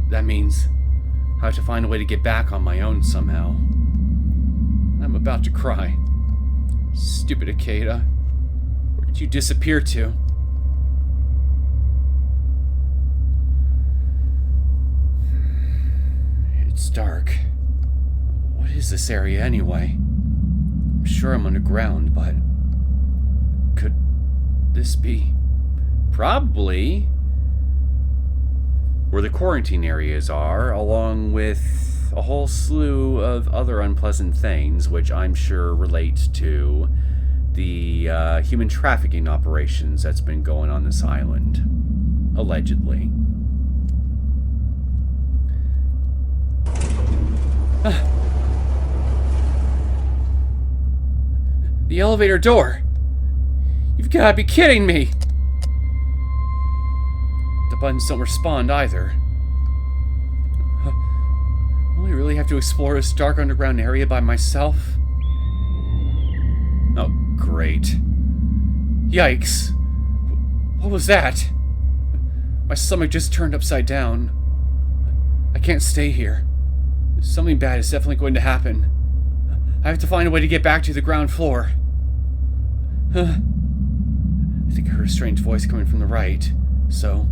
That means I have to find a way to get back on my own somehow. I'm about to cry. Stupid Ikeda. Where did you disappear to? It's dark. What is this area anyway? I'm sure I'm underground, but could this be? Probably where the quarantine areas are, along with a whole slew of other unpleasant things, which I'm sure relate to the human trafficking operations that's been going on this island, allegedly. The elevator door! You've got to be kidding me! The buttons don't respond either. Will I really have to explore this dark underground area by myself? Oh, great. Yikes. What was that? My stomach just turned upside down. I can't stay here. Something bad is definitely going to happen. I have to find a way to get back to the ground floor. I think I heard a strange voice coming from the right, so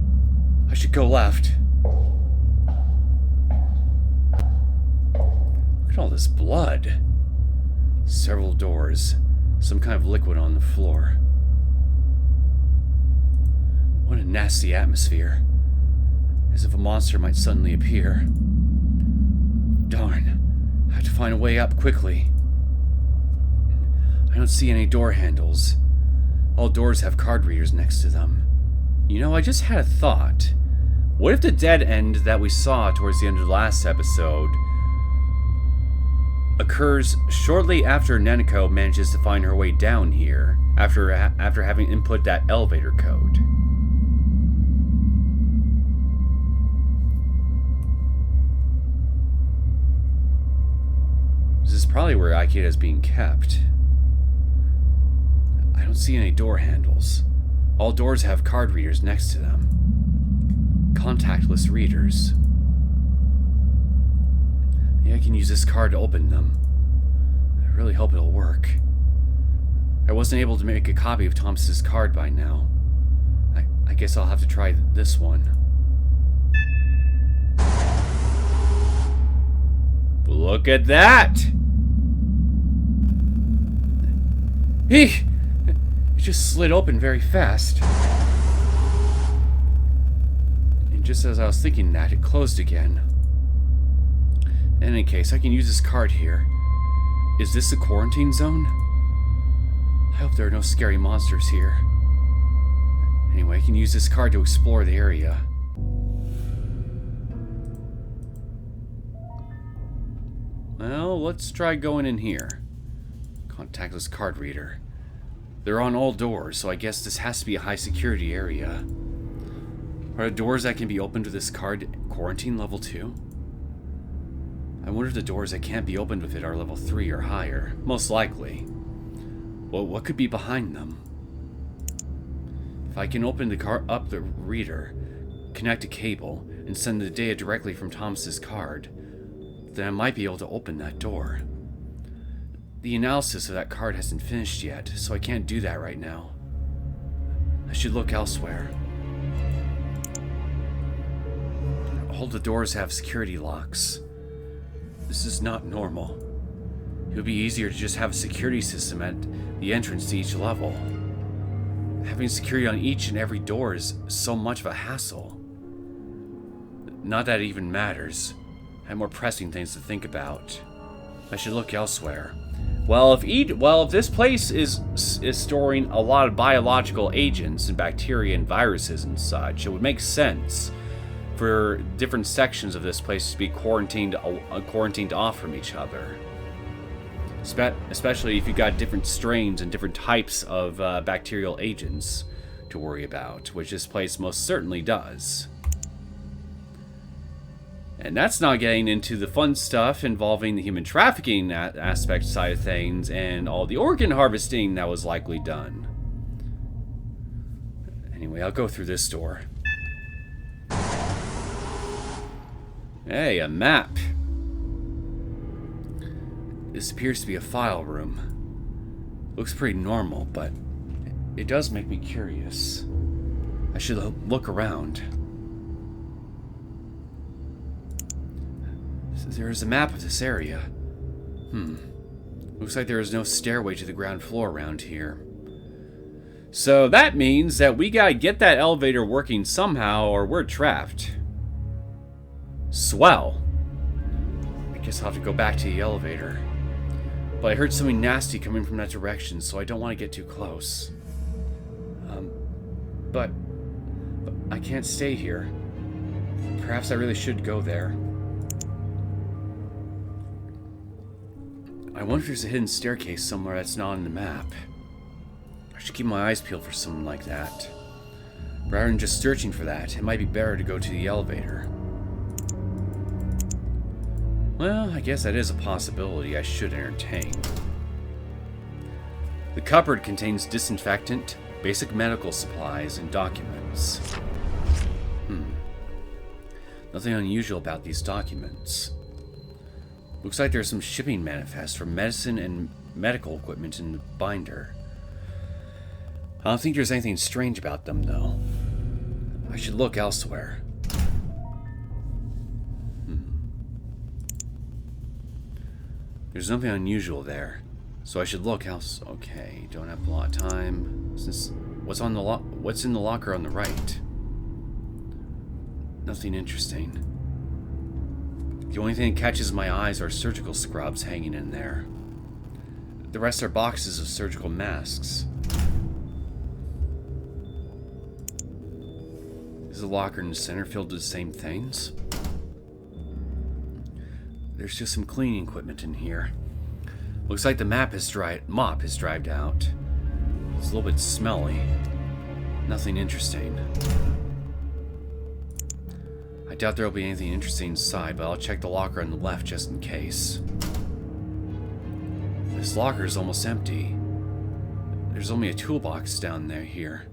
I should go left. Look at all this blood. Several doors. Some kind of liquid on the floor. What a nasty atmosphere. As if a monster might suddenly appear. Darn. I have to find a way up quickly. I don't see any door handles. All doors have card readers next to them. You know, I just had a thought. What if the dead end that we saw towards the end of the last episode occurs shortly after Neneko manages to find her way down here, after having input that elevator code? This is probably where Ikeda is being kept. I don't see any door handles. All doors have card readers next to them. Contactless readers. Maybe I can use this card to open them. I really hope it'll work. I wasn't able to make a copy of Thomas's card by now. I guess I'll have to try this one. Look at that! It just slid open very fast. And just as I was thinking that, it closed again. In any case, I can use this card here. Is this a quarantine zone? I hope there are no scary monsters here. Anyway, I can use this card to explore the area. Well, let's try going in here. Contactless card reader. They're on all doors, so I guess this has to be a high security area. Are the doors that can be opened with this card quarantine level 2? I wonder if the doors that can't be opened with it are level 3 or higher. Most likely. Well, what could be behind them? If I can open the reader, connect a cable, and send the data directly from Thomas's card, then I might be able to open that door. The analysis of that card hasn't finished yet, so I can't do that right now. I should look elsewhere. All the doors have security locks. This is not normal. It would be easier to just have a security system at the entrance to each level. Having security on each and every door is so much of a hassle. Not that it even matters. I have more pressing things to think about. I should look elsewhere. Well, if this place is storing a lot of biological agents and bacteria and viruses and such, it would make sense for different sections of this place to be quarantined off from each other. Especially if you've got different strains and different types of bacterial agents to worry about, which this place most certainly does. And that's not getting into the fun stuff involving the human trafficking aspect side of things and all the organ harvesting that was likely done. Anyway, I'll go through this door. Hey, a map. This appears to be a file room. Looks pretty normal, but it does make me curious. I should look around. There is a map of this area. Looks like there is no stairway to the ground floor around here. So that means that we gotta get that elevator working somehow or we're trapped. Swell. I guess I'll have to go back to the elevator. But I heard something nasty coming from that direction, so I don't want to get too close. But I can't stay here. Perhaps I really should go there. I wonder if there's a hidden staircase somewhere that's not on the map. I should keep my eyes peeled for something like that. Rather than just searching for that, it might be better to go to the elevator. Well, I guess that is a possibility I should entertain. The cupboard contains disinfectant, basic medical supplies, and documents. Nothing unusual about these documents. Looks like there's some shipping manifests for medicine and medical equipment in the binder. I don't think there's anything strange about them, though. I should look elsewhere. There's nothing unusual there, so I should look else. Okay, don't have a lot of time. What's in the locker on the right? Nothing interesting. The only thing that catches my eyes are surgical scrubs hanging in there. The rest are boxes of surgical masks. Is the locker in the center filled with the same things? There's just some cleaning equipment in here. Looks like the mop is dried out. It's a little bit smelly. Nothing interesting. I doubt there'll be anything interesting inside, but I'll check the locker on the left just in case. This locker is almost empty. There's only a toolbox down there here.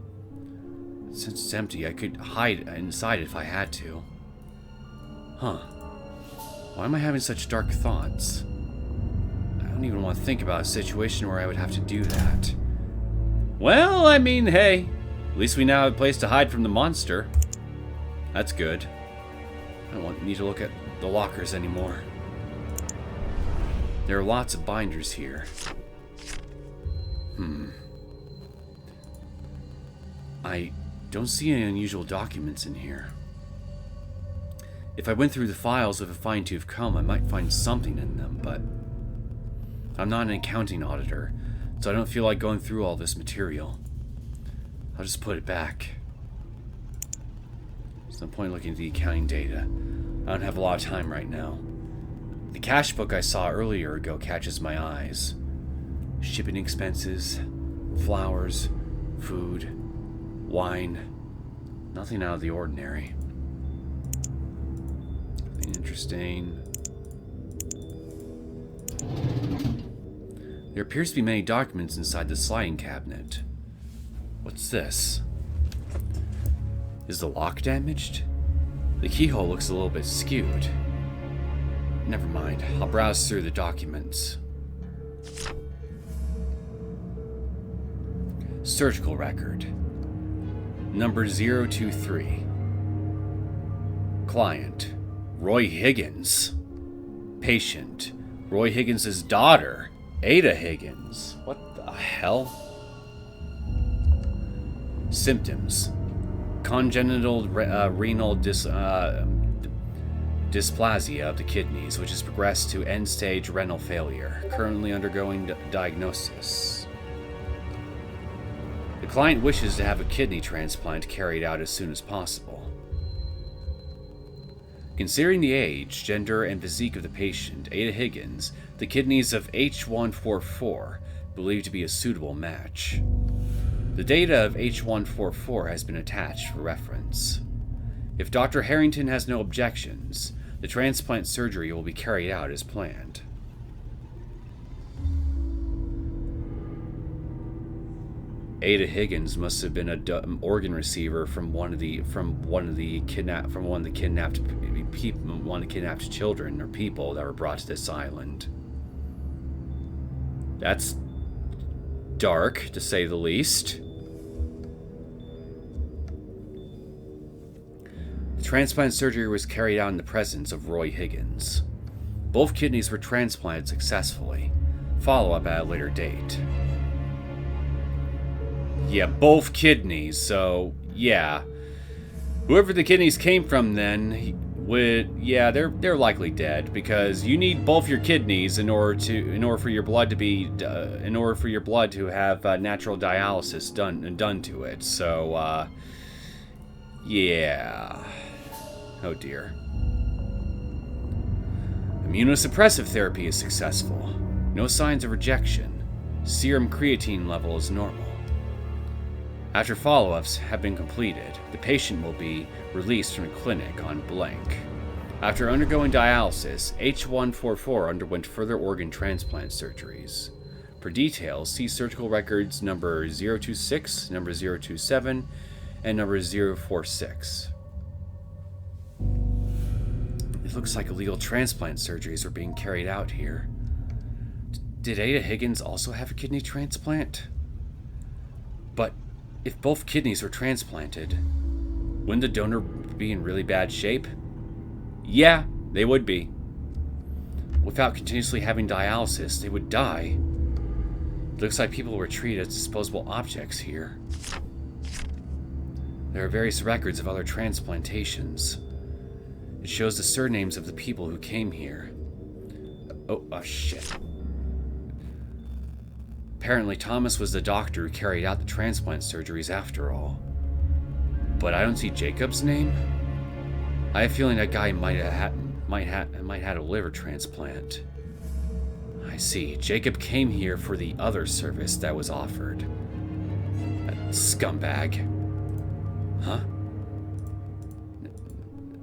Since it's empty, I could hide inside if I had to. Huh. Why am I having such dark thoughts? I don't even want to think about a situation where I would have to do that. Well, I mean, hey. At least we now have a place to hide from the monster. That's good. I don't need to look at the lockers anymore. There are lots of binders here. I don't see any unusual documents in here. If I went through the files with a fine-tooth comb, I might find something in them, but I'm not an accounting auditor, so I don't feel like going through all this material. I'll just put it back. There's no point looking at the accounting data. I don't have a lot of time right now. The cash book I saw earlier ago catches my eyes. Shipping expenses, flowers, food, wine. Nothing out of the ordinary. Nothing interesting. There appears to be many documents inside the sliding cabinet. What's this? Is the lock damaged? The keyhole looks a little bit skewed. Never mind, I'll browse through the documents. Surgical record. Number 023. Client, Roy Higgins. Patient, Roy Higgins' daughter, Ada Higgins. What the hell? Symptoms. Congenital renal dysplasia of the kidneys, which has progressed to end-stage renal failure. Currently undergoing diagnosis. The client wishes to have a kidney transplant carried out as soon as possible. Considering the age, gender, and physique of the patient, Ada Higgins, the kidneys of H144 believed to be a suitable match. The data of H144 has been attached for reference. If Dr. Harrington has no objections, the transplant surgery will be carried out as planned. Ada Higgins must have been an organ receiver from one of the kidnapped children or people that were brought to this island. That's dark, to say the least. The transplant surgery was carried out in the presence of Roy Higgins. Both kidneys were transplanted successfully. Follow-up at a later date. Yeah, both kidneys, so yeah. Whoever the kidneys came from then they're likely dead, because you need both your kidneys in order for your blood to have natural dialysis done to it. So yeah. Oh dear. Immunosuppressive therapy is successful. No signs of rejection. Serum creatine level is normal. After follow-ups have been completed, the patient will be released from the clinic on blank. After undergoing dialysis, H144 underwent further organ transplant surgeries. For details, see surgical records number 026, number 027, and number 046. It looks like illegal transplant surgeries are being carried out here. Did Ada Higgins also have a kidney transplant? But if both kidneys were transplanted, wouldn't the donor be in really bad shape? Yeah, they would be. Without continuously having dialysis, they would die. It looks like people were treated as disposable objects here. There are various records of other transplantations. It shows the surnames of the people who came here. Oh shit. Apparently, Thomas was the doctor who carried out the transplant surgeries after all. But I don't see Jacob's name. I have a feeling that guy might have had a liver transplant. I see. Jacob came here for the other service that was offered. That scumbag. Huh?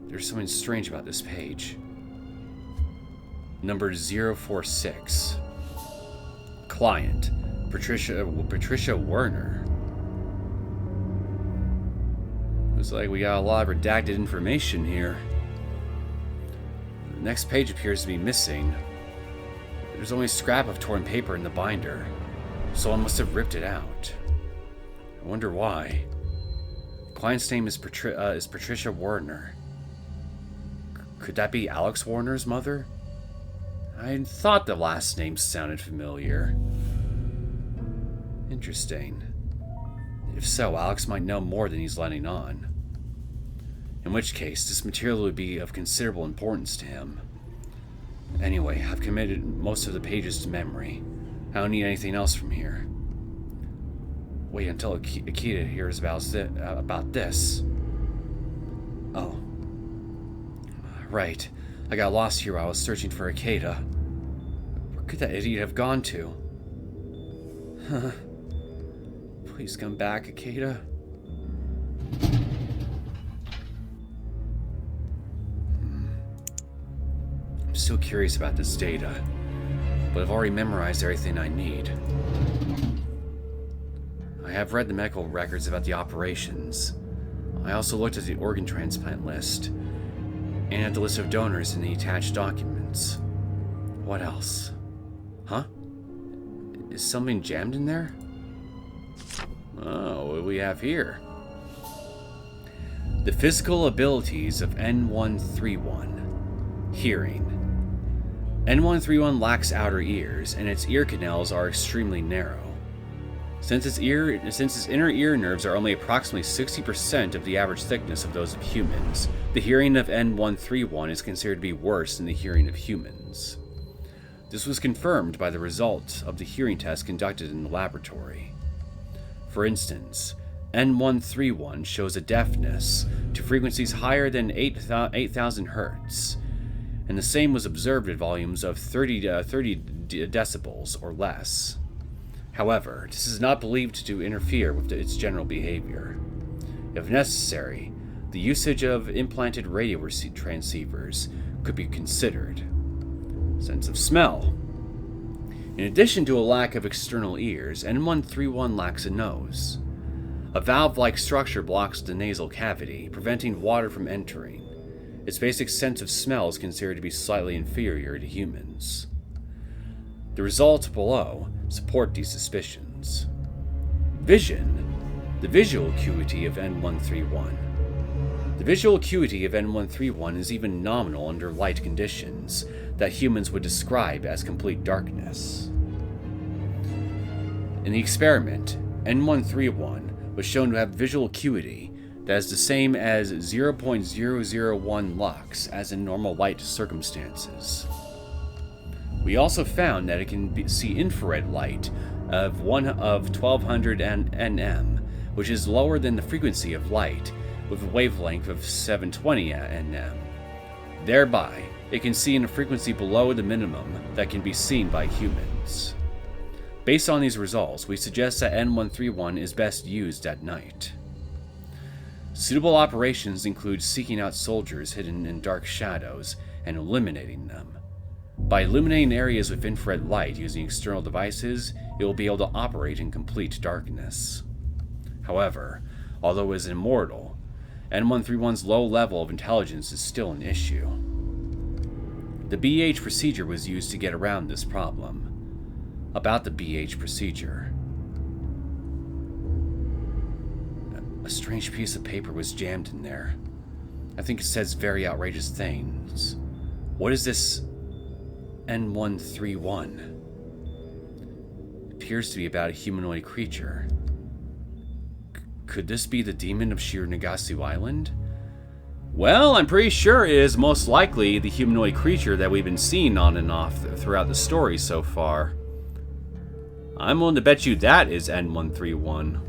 There's something strange about this page. Number 046. Client, Patricia Werner. Looks like we got a lot of redacted information here. The next page appears to be missing. There's only a scrap of torn paper in the binder. Someone must have ripped it out. I wonder why. The client's name is Patricia Werner. Could that be Alex Warner's mother? I thought the last name sounded familiar. Interesting. If so, Alex might know more than he's letting on. In which case, this material would be of considerable importance to him. Anyway, I've committed most of the pages to memory. I don't need anything else from here. Wait until Ikeda hears about this. Oh. Right. I got lost here while I was searching for Ikeda. Where could that idiot have gone to? Huh. Please come back, Ikeda. I'm still curious about this data, but I've already memorized everything I need. I have read the medical records about the operations. I also looked at the organ transplant list, and at the list of donors in the attached documents. What else? Huh? Is something jammed in there? Oh, what do we have here? The physical abilities of N131. Hearing. N131 lacks outer ears, and its ear canals are extremely narrow. Since its inner ear nerves are only approximately 60% of the average thickness of those of humans, the hearing of N131 is considered to be worse than the hearing of humans. This was confirmed by the results of the hearing test conducted in the laboratory. For instance, N131 shows a deafness to frequencies higher than 8,000 Hz, and the same was observed at volumes of 30 decibels or less. However, this is not believed to interfere with its general behavior. If necessary, the usage of implanted radio transceivers could be considered. Sense of smell. In addition to a lack of external ears, N131 lacks a nose. A valve-like structure blocks the nasal cavity, preventing water from entering. Its basic sense of smell is considered to be slightly inferior to humans. The results below support these suspicions. Vision. The visual acuity of N131. The visual acuity of N131 is even nominal under light conditions that humans would describe as complete darkness. In the experiment, N131 was shown to have visual acuity that is the same as 0.001 lux as in normal light circumstances. We also found that it can see infrared light of 1200 nm, which is lower than the frequency of light, with a wavelength of 720 nm. Thereby, it can see in a frequency below the minimum that can be seen by humans. Based on these results, we suggest that N131 is best used at night. Suitable operations include seeking out soldiers hidden in dark shadows and eliminating them. By illuminating areas with infrared light using external devices, it will be able to operate in complete darkness. However, although it is immortal, N131's low level of intelligence is still an issue. The BH procedure was used to get around this problem. About the BH procedure. A strange piece of paper was jammed in there. I think it says very outrageous things. What is this N131? It appears to be about a humanoid creature. Could this be the demon of Shironagasu Island? Well, I'm pretty sure it is most likely the humanoid creature that we've been seeing on and off throughout the story so far. I'm willing to bet you that is N131.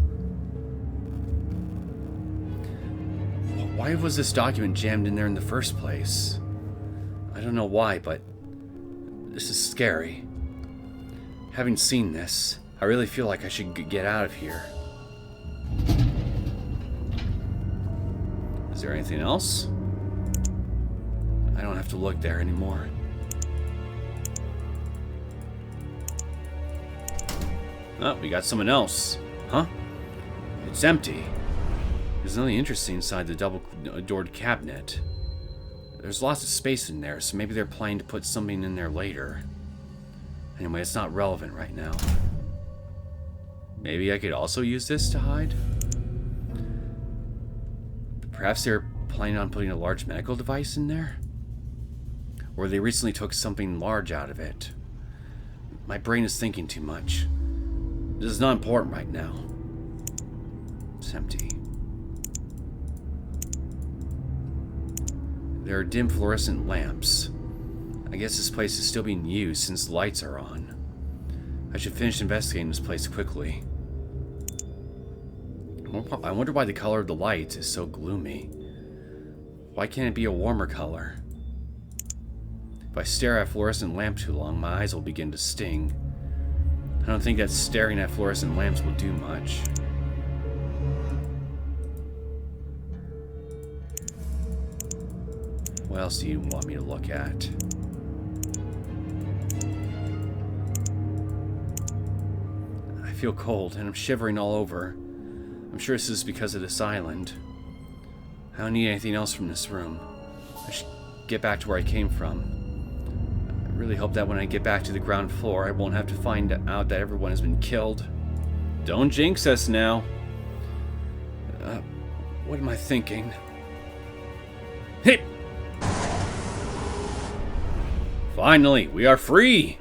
Why was this document jammed in there in the first place? I don't know why, but this is scary. Having seen this, I really feel like I should get out of here. Is there anything else? I don't have to look there anymore. Oh, we got someone else. Huh? It's empty. There's nothing interesting inside the double-doored cabinet. There's lots of space in there, so maybe they're planning to put something in there later. Anyway, it's not relevant right now. Maybe I could also use this to hide? Perhaps they're planning on putting a large medical device in there? Or they recently took something large out of it. My brain is thinking too much. This is not important right now. It's empty. There are dim fluorescent lamps. I guess this place is still being used since the lights are on. I should finish investigating this place quickly. I wonder why the color of the lights is so gloomy. Why can't it be a warmer color? If I stare at a fluorescent lamp too long, my eyes will begin to sting. I don't think that staring at fluorescent lamps will do much. What else do you want me to look at? I feel cold and I'm shivering all over. I'm sure this is because of this island. I don't need anything else from this room. I should get back to where I came from. I really hope that when I get back to the ground floor, I won't have to find out that everyone has been killed. Don't jinx us now. What am I thinking? Hey! Finally, we are free!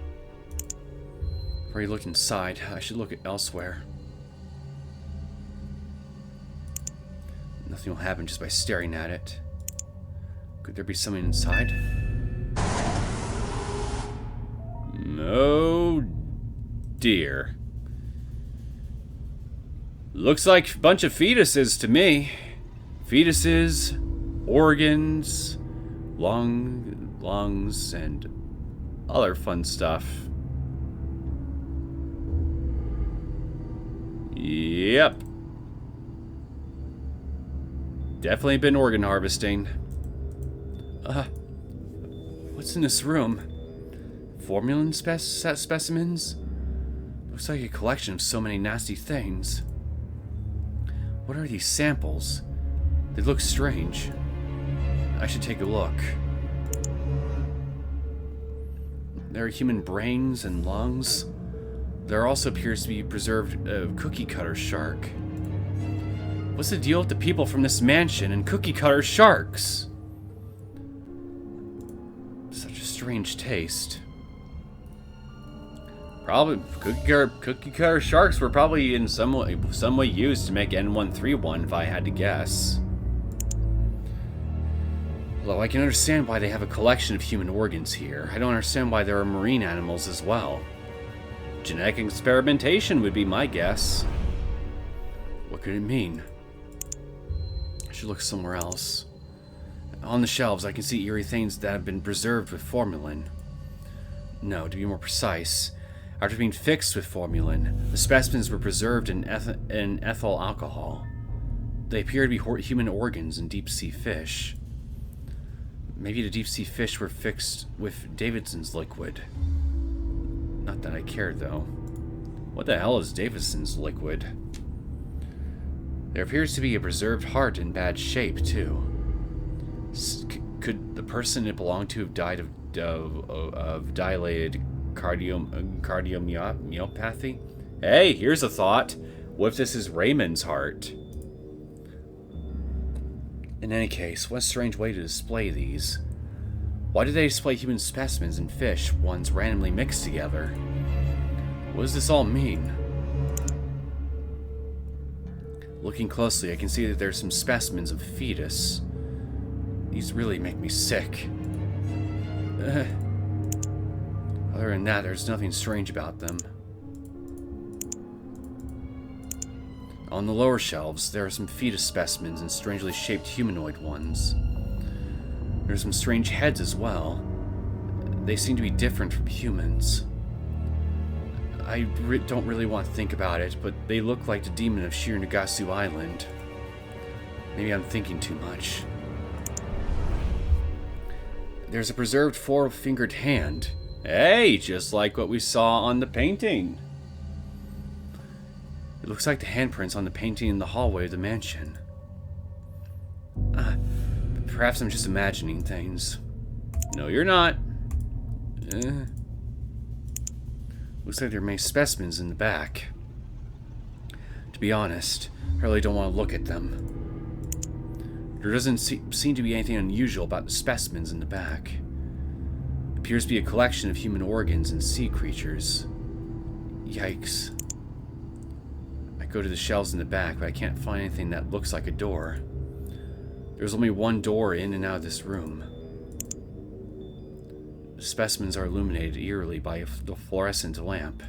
I've already looked inside. I should look elsewhere. Nothing will happen just by staring at it. Could there be something inside? Oh dear. Looks like a bunch of fetuses to me. Fetuses, organs, lungs, and other fun stuff. Yep. Definitely been organ harvesting. What's in this room? Formalin specimens? Looks like a collection of so many nasty things. What are these samples? They look strange. I should take a look. There are human brains and lungs. There also appears to be preserved cookie cutter shark. What's the deal with the people from this mansion and cookie cutter sharks? Such a strange taste. Probably cookie cutter sharks were probably in some way used to make N131 if I had to guess. Although I can understand why they have a collection of human organs here, I don't understand why there are marine animals as well. Genetic experimentation would be my guess. What could it mean? I should look somewhere else. On the shelves, I can see eerie things that have been preserved with formalin. No, to be more precise, after being fixed with formalin, the specimens were preserved in ethyl alcohol. They appear to be human organs and deep-sea fish. Maybe the deep-sea fish were fixed with Davidson's liquid. Not that I cared, though. What the hell is Davidson's liquid? There appears to be a preserved heart in bad shape, too. Could the person it belonged to have died of dilated cardiomyopathy? Hey, here's a thought. What if this is Raymond's heart? In any case, what a strange way to display these. Why do they display human specimens and fish, ones randomly mixed together? What does this all mean? Looking closely, I can see that there's some specimens of fetus. These really make me sick. Other than that, there's nothing strange about them. On the lower shelves, there are some fetus specimens and strangely shaped humanoid ones. There's some strange heads as well. They seem to be different from humans. I don't really want to think about it, but they look like the demon of Shironagasu Island. Maybe I'm thinking too much. There's a preserved four-fingered hand. Hey, just like what we saw on the painting. It looks like the handprints on the painting in the hallway of the mansion. Perhaps I'm just imagining things. No, you're not. Looks like there are many specimens in the back. To be honest, I really don't want to look at them. There doesn't seem to be anything unusual about the specimens in the back. It appears to be a collection of human organs and sea creatures. Yikes. I go to the shelves in the back, but I can't find anything that looks like a door. There's only one door in and out of this room. The specimens are illuminated eerily by the fluorescent lamp.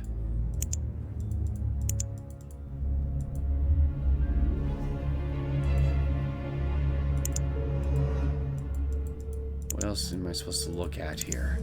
What else am I supposed to look at here?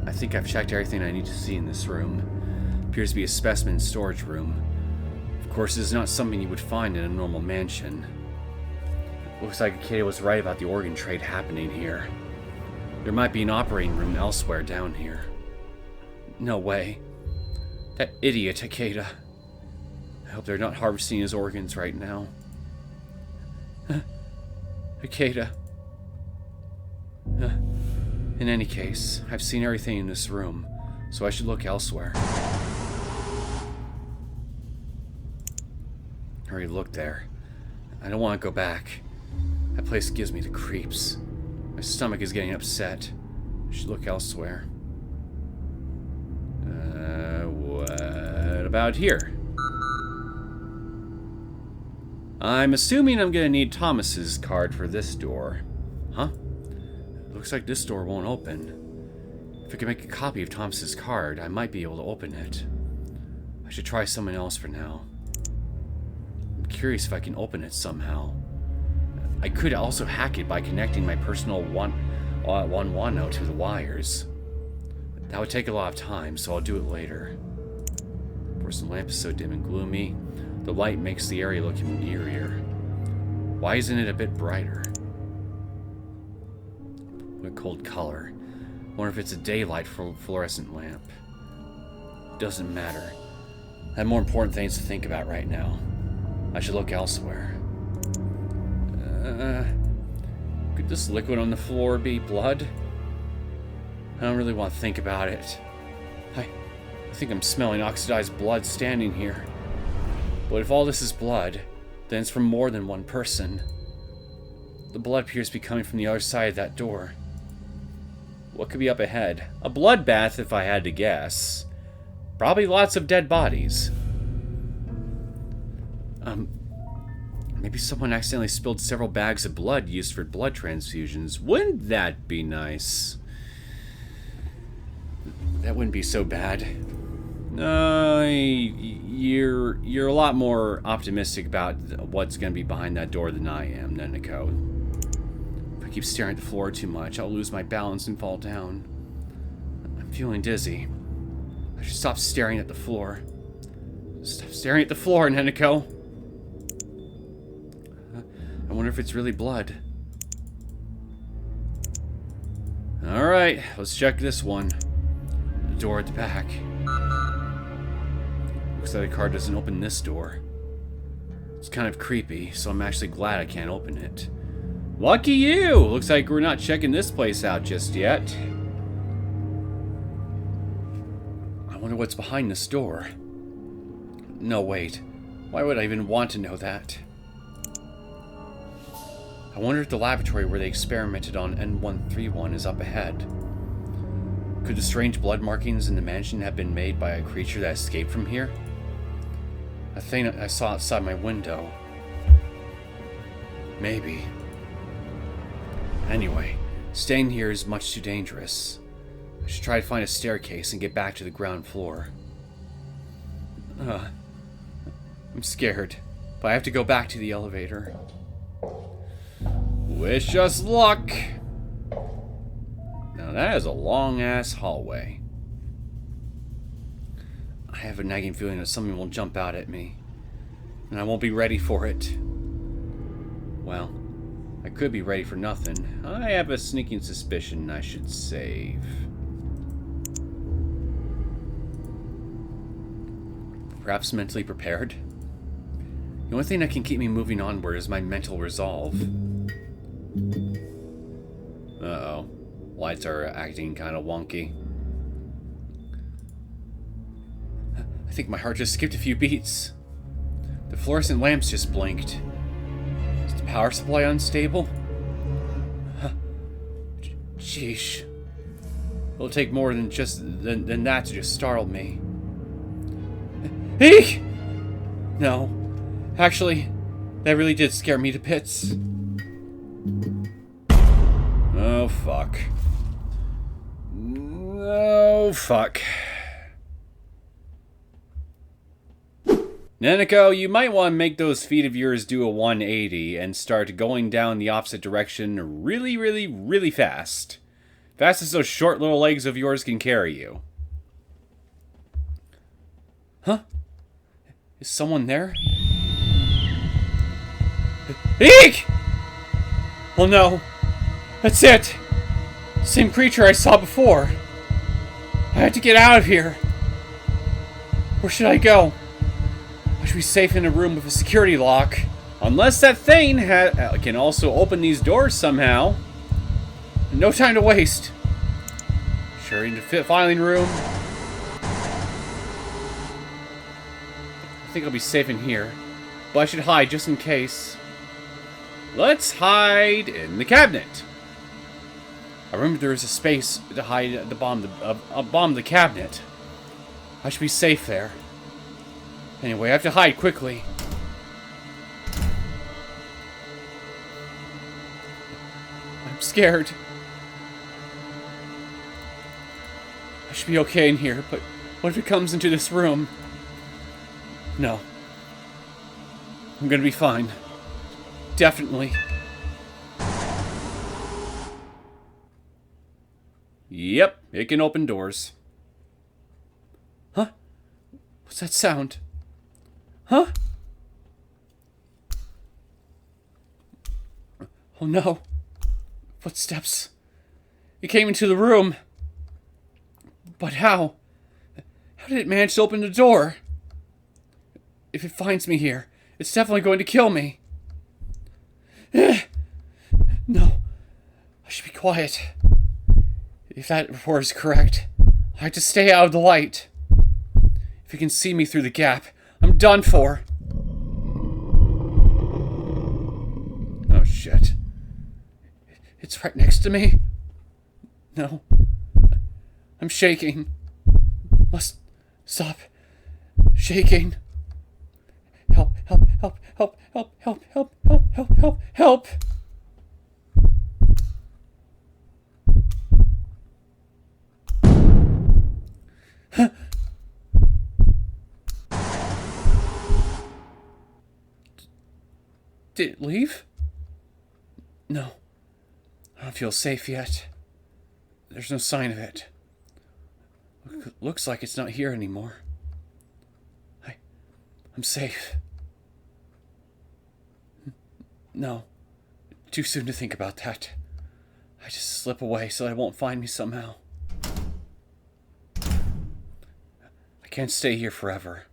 I think I've checked everything I need to see in this room. Appears to be a specimen storage room. Of course, this is not something you would find in a normal mansion. Looks like Ikeda was right about the organ trade happening here. There might be an operating room elsewhere down here. No way. That idiot Ikeda. I hope they're not harvesting his organs right now. Ikeda. In any case, I've seen everything in this room, so I should look elsewhere. I already looked there. I don't want to go back. That place gives me the creeps. My stomach is getting upset. I should look elsewhere. What about here? I'm assuming I'm gonna need Thomas's card for this door. Huh? Looks like this door won't open. If I can make a copy of Thomas's card, I might be able to open it. I should try someone else for now. I'm curious if I can open it somehow. I could also hack it by connecting my personal Wano to the wires. That would take a lot of time, so I'll do it later. Of course, the lamp is so dim and gloomy. The light makes the area look even eerier. Why isn't it a bit brighter? What a cold color. Wonder if it's a daylight fluorescent lamp. Doesn't matter. I have more important things to think about right now. I should look elsewhere. Could this liquid on the floor be blood? I don't really want to think about it. I think I'm smelling oxidized blood standing here. But if all this is blood, then it's from more than one person. The blood appears to be coming from the other side of that door. What could be up ahead? A bloodbath, if I had to guess. Probably lots of dead bodies. Maybe someone accidentally spilled several bags of blood used for blood transfusions. Wouldn't that be nice? That wouldn't be so bad. You're a lot more optimistic about what's going to be behind that door than I am, Neneko. If I keep staring at the floor too much, I'll lose my balance and fall down. I'm feeling dizzy. I should stop staring at the floor. Stop staring at the floor, Neneko. I wonder if it's really blood. Alright, let's check this one. The door at the back. Looks like the card doesn't open this door. It's kind of creepy, so I'm actually glad I can't open it. Lucky you! Looks like we're not checking this place out just yet. I wonder what's behind this door. No, wait. Why would I even want to know that? I wonder if the laboratory where they experimented on N131 is up ahead. Could the strange blood markings in the mansion have been made by a creature that escaped from here? A thing I saw outside my window. Maybe. Anyway, staying here is much too dangerous. I should try to find a staircase and get back to the ground floor. I'm scared, but I have to go back to the elevator. Wish us luck! Now that is a long-ass hallway. I have a nagging feeling that something will jump out at me, and I won't be ready for it. Well, I could be ready for nothing. I have a sneaking suspicion I should save. Perhaps mentally prepared? The only thing that can keep me moving onward is my mental resolve. Uh-oh. Lights are acting kind of wonky. I think my heart just skipped a few beats. The fluorescent lamps just blinked. Is the power supply unstable? Sheesh. It'll take more than that to just startle me. Eek! No. Actually, that really did scare me to bits. Oh, fuck. Oh, fuck. Neneko, you might want to make those feet of yours do a 180 and start going down the opposite direction really, really, really fast. Fast as those short little legs of yours can carry you. Huh? Is someone there? Eek! Oh no. That's it. Same creature I saw before. I had to get out of here. Where should I go? I should be safe in a room with a security lock. Unless that thing can also open these doors somehow. No time to waste. Sure, into the filing room. I think I'll be safe in here. But I should hide just in case. Let's hide in the cabinet. I remember there is a space to hide at the bottom of the cabinet. I should be safe there. Anyway, I have to hide quickly. I'm scared. I should be okay in here, but what if it comes into this room? No. I'm gonna be fine. Definitely. Yep, it can open doors. Huh? What's that sound? Huh? Oh no. Footsteps. It came into the room. But how? How did it manage to open the door? If it finds me here, it's definitely going to kill me. No. I should be quiet. If that report is correct, I have to stay out of the light. If you can see me through the gap, I'm done for. Oh, shit. It's right next to me. No. I'm shaking. Must stop shaking. Help, help, help, help, help, help, help, help, help, help, help. Did it leave? No. I don't feel safe yet. There's no sign of it. Looks like it's not here anymore. I'm safe. No. Too soon to think about that. I just slip away so it won't find me somehow. I can't stay here forever.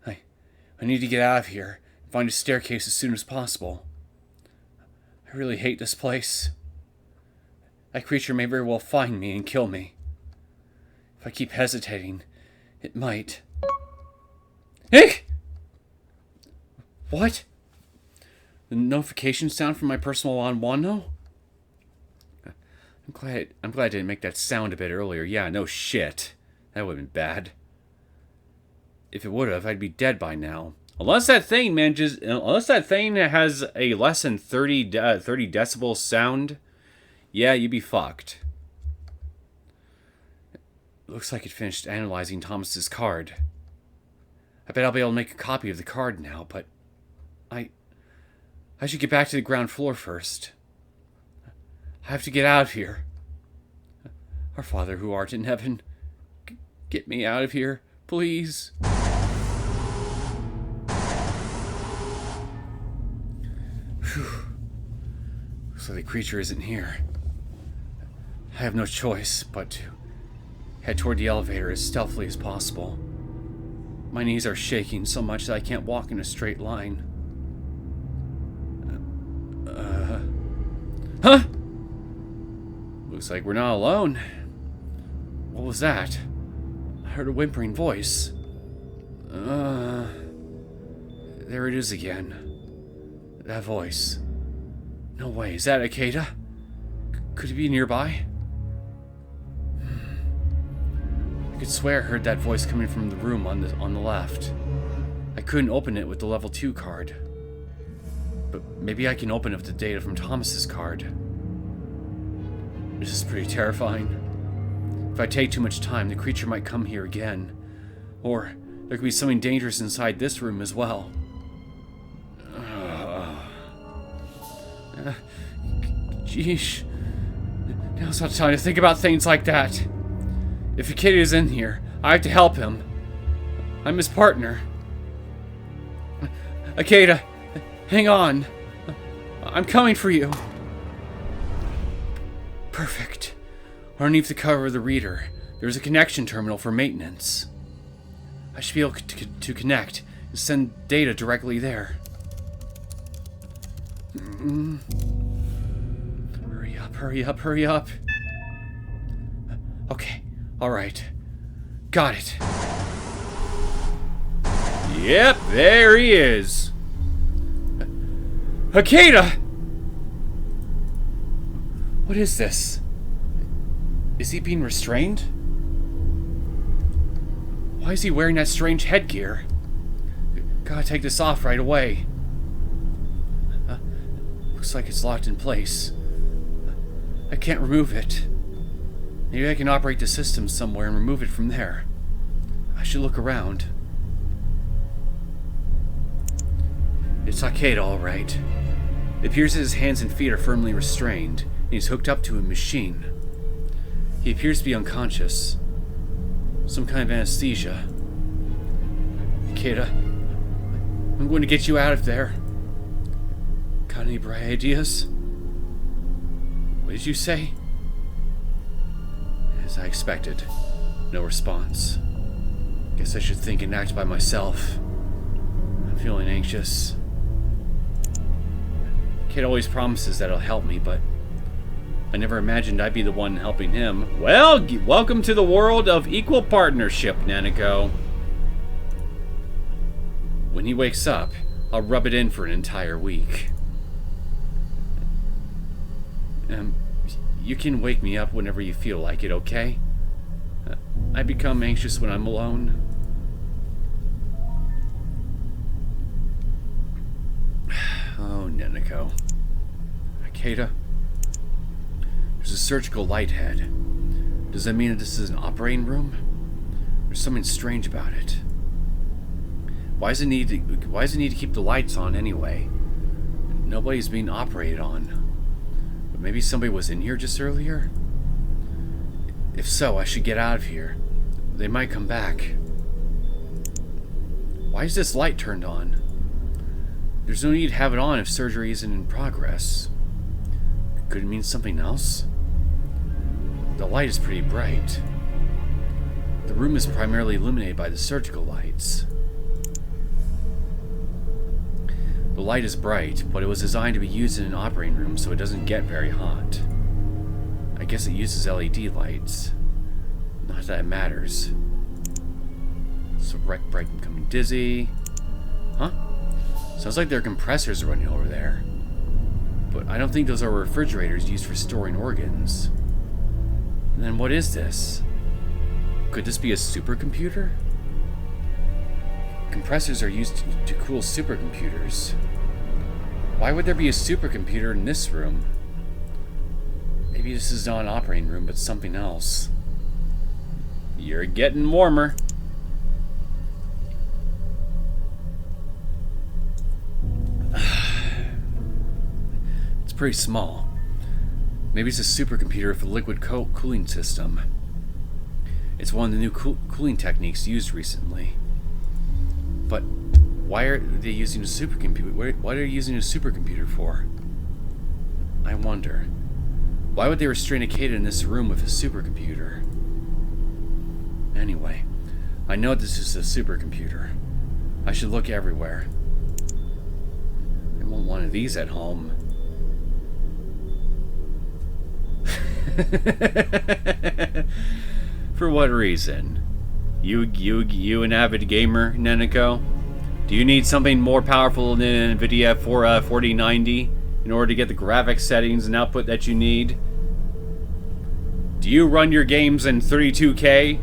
I need to get out of here and find a staircase as soon as possible. I really hate this place. That creature may very well find me and kill me. If I keep hesitating, it might. Eek! What? The notification sound from my personal on Wano? I'm glad I didn't make that sound a bit earlier. Yeah, no shit. That would have been bad. If it would have, I'd be dead by now. Unless that thing, man, unless that thing has a less than 30 decibel sound, yeah, you'd be fucked. Looks like it finished analyzing Thomas's card. I bet I'll be able to make a copy of the card now, but I should get back to the ground floor first. I have to get out of here. Our Father who art in heaven, get me out of here, please. Whew. So the creature isn't here. I have no choice but to head toward the elevator as stealthily as possible. My knees are shaking so much that I can't walk in a straight line. Huh? Looks like we're not alone. What was that? I heard a whimpering voice. There it is again. That voice. No way, is that Ikeda? Could he be nearby? I could swear I heard that voice coming from the room on the left. I couldn't open it with the level 2 card. But maybe I can open it with the data from Thomas's card. This is pretty terrifying. If I take too much time, the creature might come here again. Or there could be something dangerous inside this room as well. Jeesh. Now's not time to think about things like that. If Ikeda is in here, I have to help him. I'm his partner. Ikeda, hang on. I'm coming for you. Perfect. Underneath the cover of the reader, there's a connection terminal for maintenance. I should be able to connect and send data directly there. Hurry up, hurry up, hurry up. Okay, alright. Got it. Yep, there he is. Ikeda! What is this? Is he being restrained? Why is he wearing that strange headgear? Gotta take this off right away. Looks like it's locked in place. I can't remove it. Maybe I can operate the system somewhere and remove it from there. I should look around. It's Ikeda, all right. It appears that his hands and feet are firmly restrained, and he's hooked up to a machine. He appears to be unconscious. Some kind of anesthesia. Ikeda, I'm going to get you out of there. Got any bright ideas? What did you say? As I expected, no response. Guess I should think and act by myself. I'm feeling anxious. Kid always promises that he'll help me, but I never imagined I'd be the one helping him. Well, welcome to the world of equal partnership, Neneko. When he wakes up, I'll rub it in for an entire week. You can wake me up whenever you feel like it, okay? I become anxious when I'm alone. Oh, Neneko. Ikeda. There's a surgical light head. Does that mean that this is an operating room? There's something strange about it. Why does it need to keep the lights on anyway? Nobody's being operated on. But maybe somebody was in here just earlier? If so, I should get out of here. They might come back. Why is this light turned on? There's no need to have it on if surgery isn't in progress. Could it mean something else? The light is pretty bright. The room is primarily illuminated by the surgical lights. The light is bright, but it was designed to be used in an operating room so it doesn't get very hot. I guess it uses LED lights. Not that it matters. So bright, becoming dizzy. Huh? Sounds like there are compressors running over there. But I don't think those are refrigerators used for storing organs. And then what is this? Could this be a supercomputer? Compressors are used to cool supercomputers. Why would there be a supercomputer in this room? Maybe this is not an operating room, but something else. You're getting warmer. It's pretty small. Maybe it's a supercomputer with a liquid cooling system. It's one of the new cooling techniques used recently. But why are they using a supercomputer? What are they using a supercomputer for? I wonder. Why would they restrain Ikeda in this room with a supercomputer? Anyway, I know this is a supercomputer. I should look everywhere. I want one of these at home. For what reason? You an avid gamer, Neneko? Do you need something more powerful than NVIDIA 4090 in order to get the graphics settings and output that you need? Do you run your games in 32K?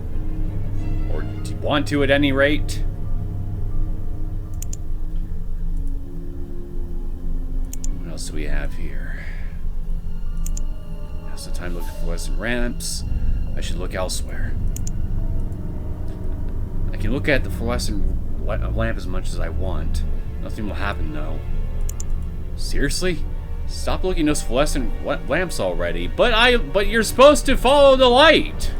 Or do you want to at any rate? What else do we have here? Now's the time to look for fluorescent ramps. I should look elsewhere. I can look at the fluorescent lamp as much as I want. Nothing will happen though. Seriously? Stop looking at those fluorescent lamps already. But you're supposed to follow the light.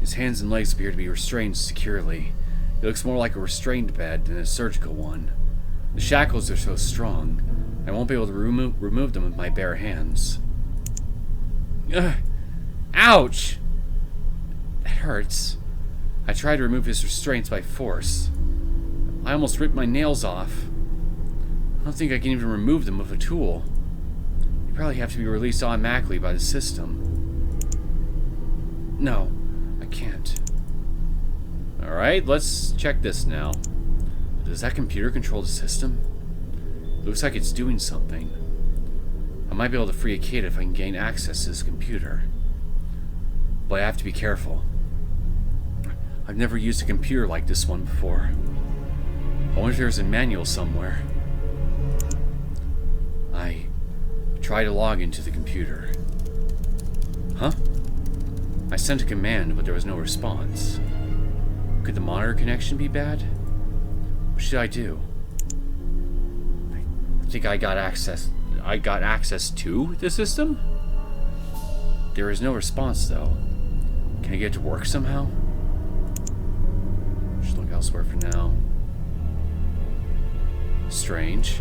His hands and legs appear to be restrained securely. It looks more like a restrained bed than a surgical one. The shackles are so strong, I won't be able to remove them with my bare hands. Ugh. Ouch! That hurts. I tried to remove his restraints by force. I almost ripped my nails off. I don't think I can even remove them with a tool. They probably have to be released automatically by the system. No, I can't. Alright, let's check this now. Does that computer control the system? It looks like it's doing something. I might be able to free Ikeda if I can gain access to this computer. But I have to be careful. I've never used a computer like this one before. I wonder if there's a manual somewhere. I try to log into the computer. Huh? I sent a command, but there was no response. Could the monitor connection be bad? What should I do? I think I got access to the system? There is no response though. Can I get it to work somehow? Should look elsewhere for now. Strange.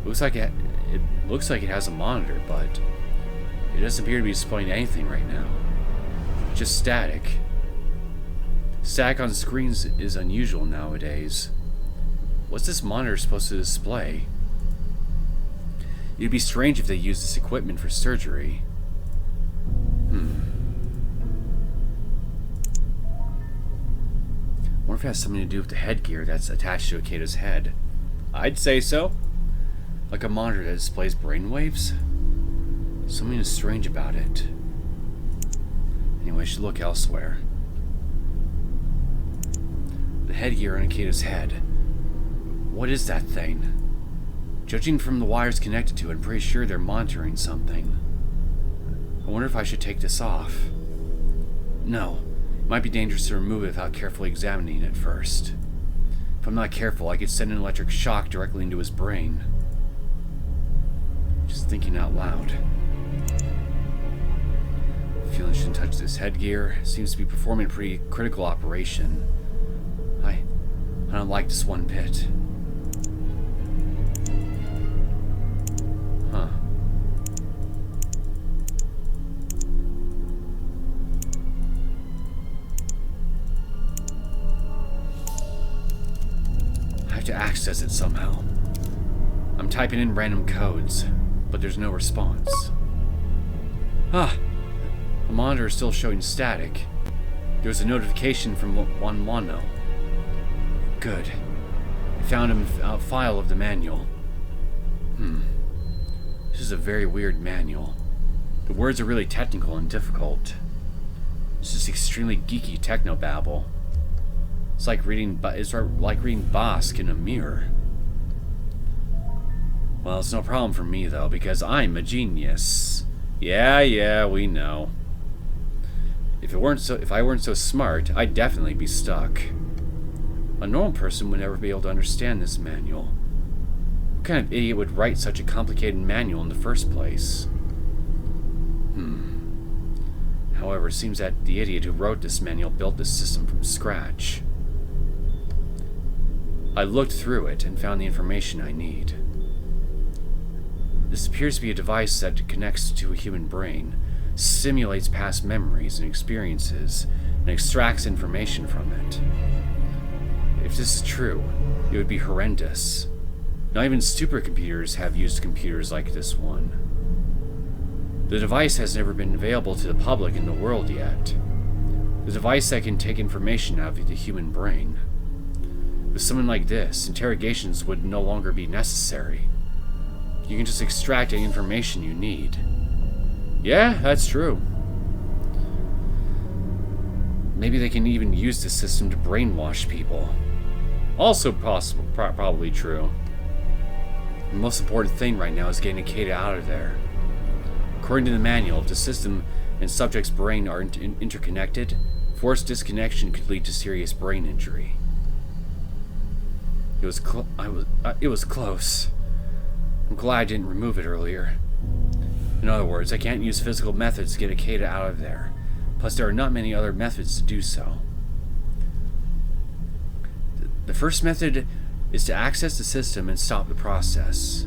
Looks like it looks like it has a monitor, but it doesn't appear to be displaying anything right now. Just static. Static on screens is unusual nowadays. What's this monitor supposed to display? It'd be strange if they used this equipment for surgery. I wonder if it has something to do with the headgear that's attached to Ikeda's head. I'd say so. Like a monitor that displays brainwaves? Something is strange about it. Anyway, I should look elsewhere. The headgear on Ikeda's head. What is that thing? Judging from the wires connected to it, I'm pretty sure they're monitoring something. I wonder if I should take this off. No. It might be dangerous to remove it without carefully examining it first. If I'm not careful, I could send an electric shock directly into his brain. Just thinking out loud. I feel I shouldn't touch this headgear. It seems to be performing a pretty critical operation. I don't like this one bit. Huh. I have to access it somehow. I'm typing in random codes, but there's no response. The monitor is still showing static. There's a notification from Wano. Good. I found a file of the manual. This is a very weird manual. The words are really technical and difficult. This is extremely geeky technobabble. It's like reading Bosk in a mirror. Well, it's no problem for me though, because I'm a genius. Yeah, we know. If I weren't so smart, I'd definitely be stuck. A normal person would never be able to understand this manual. What kind of idiot would write such a complicated manual in the first place? However, it seems that the idiot who wrote this manual built this system from scratch. I looked through it and found the information I need. This appears to be a device that connects to a human brain, simulates past memories and experiences, and extracts information from it. If this is true, it would be horrendous. Not even supercomputers have used computers like this one. The device has never been available to the public in the world yet. The device that can take information out of the human brain. With someone like this, interrogations would no longer be necessary. You can just extract any information you need. Yeah, that's true. Maybe they can even use the system to brainwash people. Also possible, probably true. The most important thing right now is getting Ikeda out of there. According to the manual, if the system and subject's brain are interconnected, forced disconnection could lead to serious brain injury. It was close. I'm glad I didn't remove it earlier. In other words, I can't use physical methods to get Ikeda out of there. Plus, there are not many other methods to do so. The first method is to access the system and stop the process.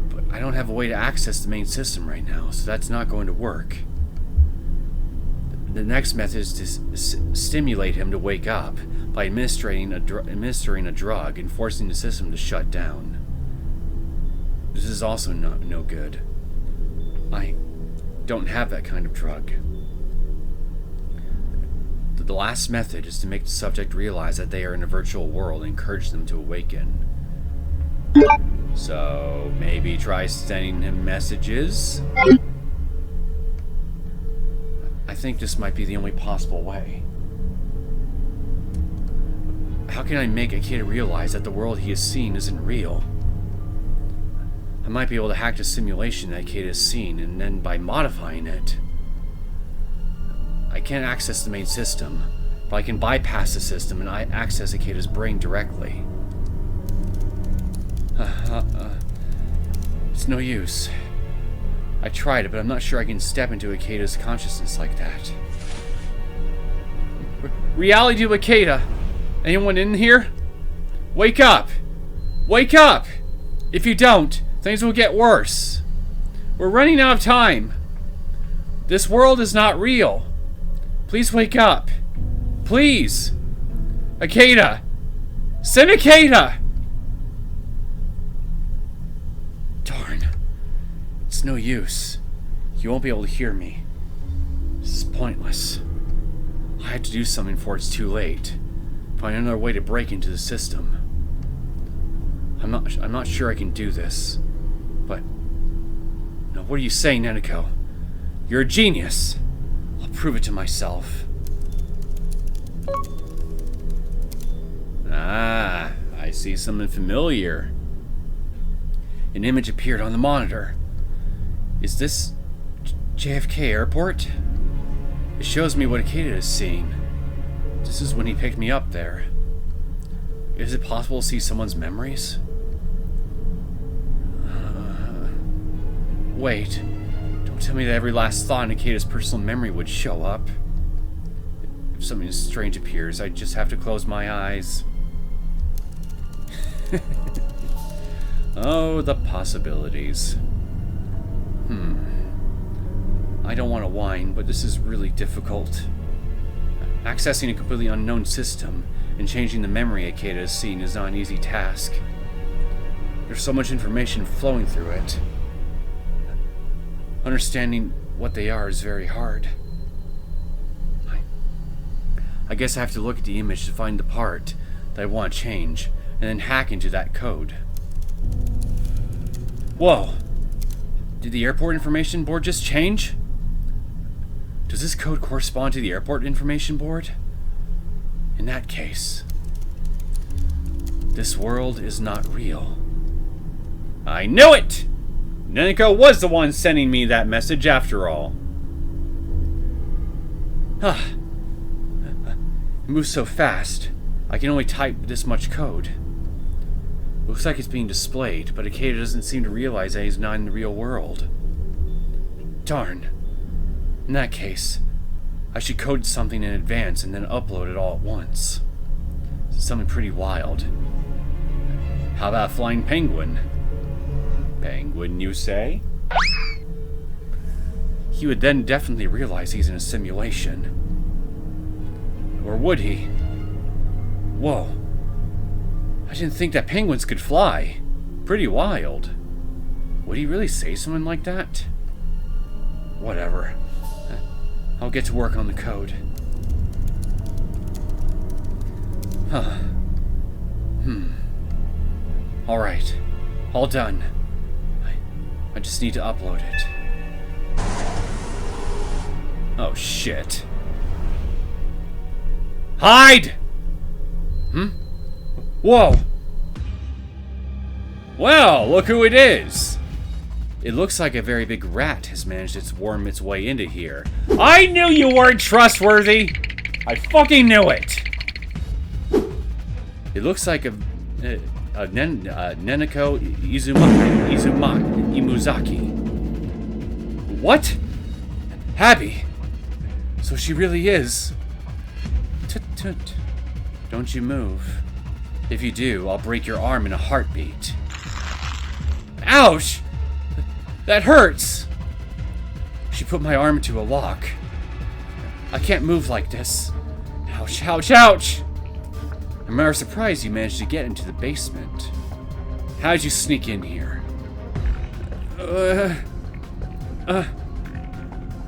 But I don't have a way to access the main system right now, so that's not going to work. The next method is to stimulate him to wake up by administering a drug and forcing the system to shut down. This is also no good. I don't have that kind of drug. The last method is to make the subject realize that they are in a virtual world and encourage them to awaken. So, maybe try sending him messages? I think this might be the only possible way. How can I make Ikeda realize that the world he has seen isn't real? I might be able to hack the simulation that Ikeda has seen, and then by modifying it, I can't access the main system, but I can bypass the system and I access Ikeda's brain directly. It's no use. I tried it, but I'm not sure I can step into Ikeda's consciousness like that. Reality to Ikeda! Anyone in here? Wake up! Wake up! If you don't, things will get worse. We're running out of time. This world is not real. Please wake up. Please. Ikeda. Send Ikeda. Darn. It's no use. You won't be able to hear me. This is pointless. I have to do something before it's too late. Find another way to break into the system. I'm not sure I can do this. But no, what are you saying, Neneko? You're a genius. I'll prove it to myself. Ah, I see something familiar. An image appeared on the monitor. Is this JFK Airport? It shows me what Ikeda is seeing. This is when he picked me up there. Is it possible to see someone's memories? Wait. Don't tell me that every last thought in Ikeda's personal memory would show up. If something strange appears, I just have to close my eyes. Oh, the possibilities. I don't want to whine, but this is really difficult. Accessing a completely unknown system and changing the memory Ikeda has seen is not an easy task. There's so much information flowing through it. Understanding what they are is very hard. I guess I have to look at the image to find the part that I want to change, and then hack into that code. Whoa. Did the airport information board just change? Does this code correspond to the airport information board? In that case, this world is not real. I knew it! Neneko was the one sending me that message after all. It moves so fast, I can only type this much code. Looks like it's being displayed, but Ikeda doesn't seem to realize that he's not in the real world. Darn. In that case, I should code something in advance and then upload it all at once. Something pretty wild. How about a flying penguin? Penguin, you say? He would then definitely realize he's in a simulation. Or would he? Whoa. I didn't think that penguins could fly. Pretty wild. Would he really say something like that? Whatever. I'll get to work on the code. Alright. All done. I just need to upload it. Oh, shit. Hide! Whoa! Well, look who it is! It looks like a very big rat has managed to worm its way into here. I knew you weren't trustworthy! I fucking knew it! It looks like a Neneko Imuzaki. What? Abby! So she really is. Tut. Don't you move. If you do, I'll break your arm in a heartbeat. Ouch! That hurts! She put my arm into a lock. I can't move like this. Ouch, ouch, ouch! I'm rather surprised you managed to get into the basement. How'd you sneak in here? I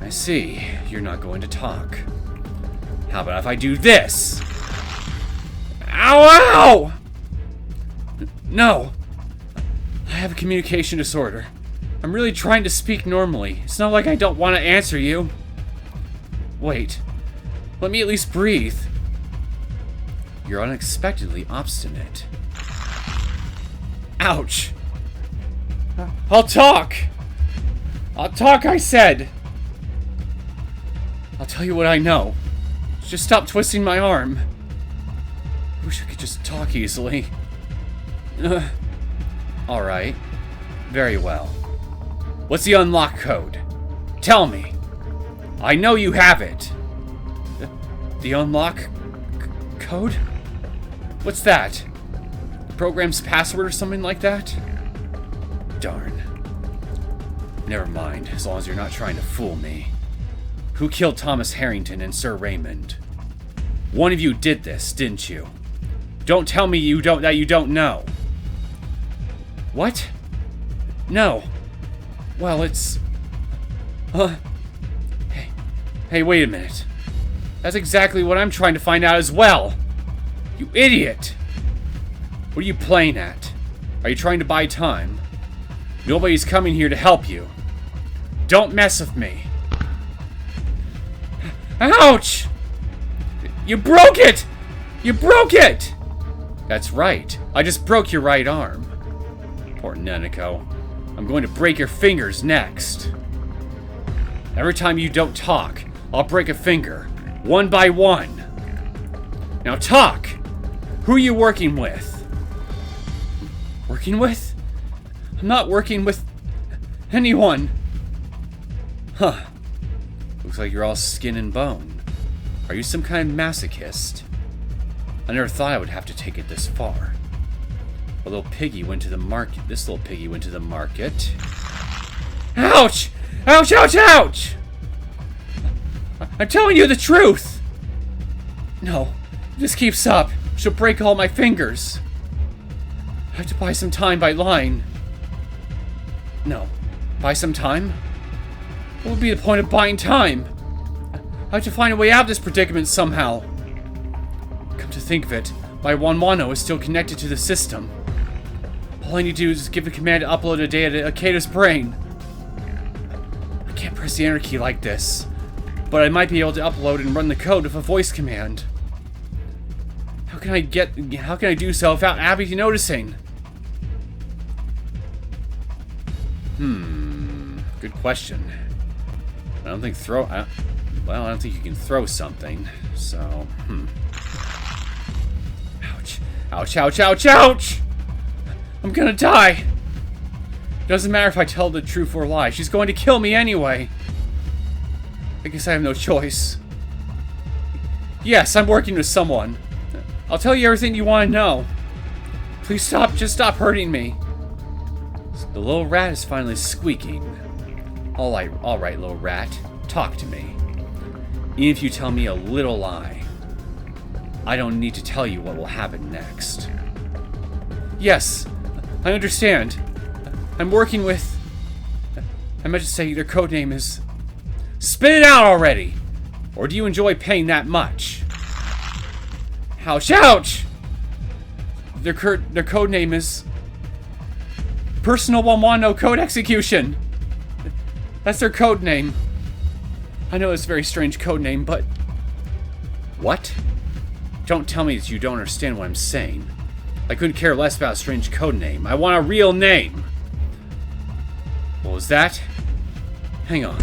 see. You're not going to talk. How about if I do this? Ow, ow! No. I have a communication disorder. I'm really trying to speak normally. It's not like I don't want to answer you. Wait. Let me at least breathe. You're unexpectedly obstinate. Ouch. I'll talk. I'll talk, I said. I'll tell you what I know. Just stop twisting my arm. I wish I could just talk easily. Alright. Very well. What's the unlock code? Tell me. I know you have it. The unlock code? What's that? The program's password or something like that? Darn. Never mind, as long as you're not trying to fool me. Who killed Thomas Harrington and Sir Raymond? One of you did this, didn't you? Don't tell me that you don't know. What? No. Well, it's... Hey, wait a minute. That's exactly what I'm trying to find out as well. You idiot! What are you playing at? Are you trying to buy time? Nobody's coming here to help you. Don't mess with me. Ouch! You broke it! You broke it! That's right. I just broke your right arm. Poor Neneko. I'm going to break your fingers next. Every time you don't talk, I'll break a finger. One by one. Now talk! Who are you working with? Working with? I'm not working with anyone. Huh. Looks like you're all skin and bone. Are you some kind of masochist? I never thought I would have to take it this far. A little piggy went to the market. This little piggy went to the market. Ouch! Ouch, ouch, ouch! I'm telling you the truth! No, if this keeps up, she'll break all my fingers. I have to buy some time by lying. No. Buy some time? What would be the point of buying time? I have to find a way out of this predicament somehow. Come to think of it, my Wanwano is still connected to the system. All All I need to do is give a command to upload a data to Ikeda's brain. I can't press the enter key like this, but I might be able to upload and run the code with a voice command. How can I do so without Abby noticing? Good question. I don't think I don't think you can throw something, so, Ouch. Ouch, ouch, ouch, ouch! I'm gonna die! Doesn't matter if I tell the truth or lie, she's going to kill me anyway. I guess I have no choice. Yes, I'm working with someone. I'll tell you everything you want to know. Please just stop hurting me. The little rat is finally squeaking. All right, little rat. Talk to me. Even if you tell me a little lie, I don't need to tell you what will happen next. Yes, I understand. I'm working with... I meant to say their codename is... Spit it out already! Or do you enjoy paying that much? Ouch, ouch! Their codename is... Personal 110 Code Execution! That's their codename. I know it's a very strange codename, but... What? Don't tell me that you don't understand what I'm saying. I couldn't care less about a strange codename. I want a real name! What was that? Hang on.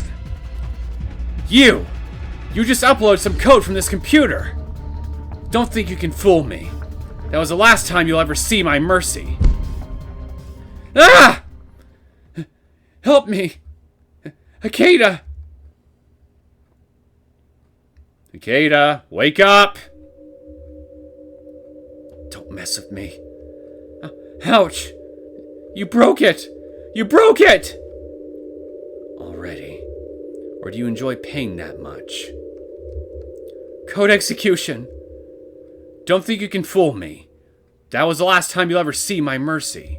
You! You just uploaded some code from this computer! Don't think you can fool me. That was the last time you'll ever see my mercy. Ah! Help me! Ikeda! Ikeda, wake up! Don't mess with me. Ouch! You broke it! You broke it! Already. Or do you enjoy paying that much? Code execution. Don't think you can fool me. That was the last time you'll ever see my mercy.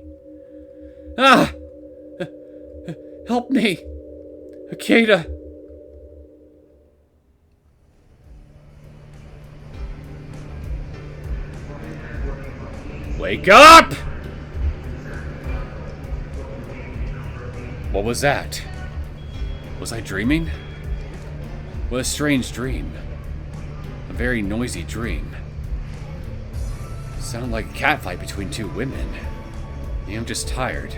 Ah! Help me! Ikeda! Wake up! What was that? Was I dreaming? What a strange dream. A very noisy dream. Sounded like a catfight between two women. Maybe I'm just tired.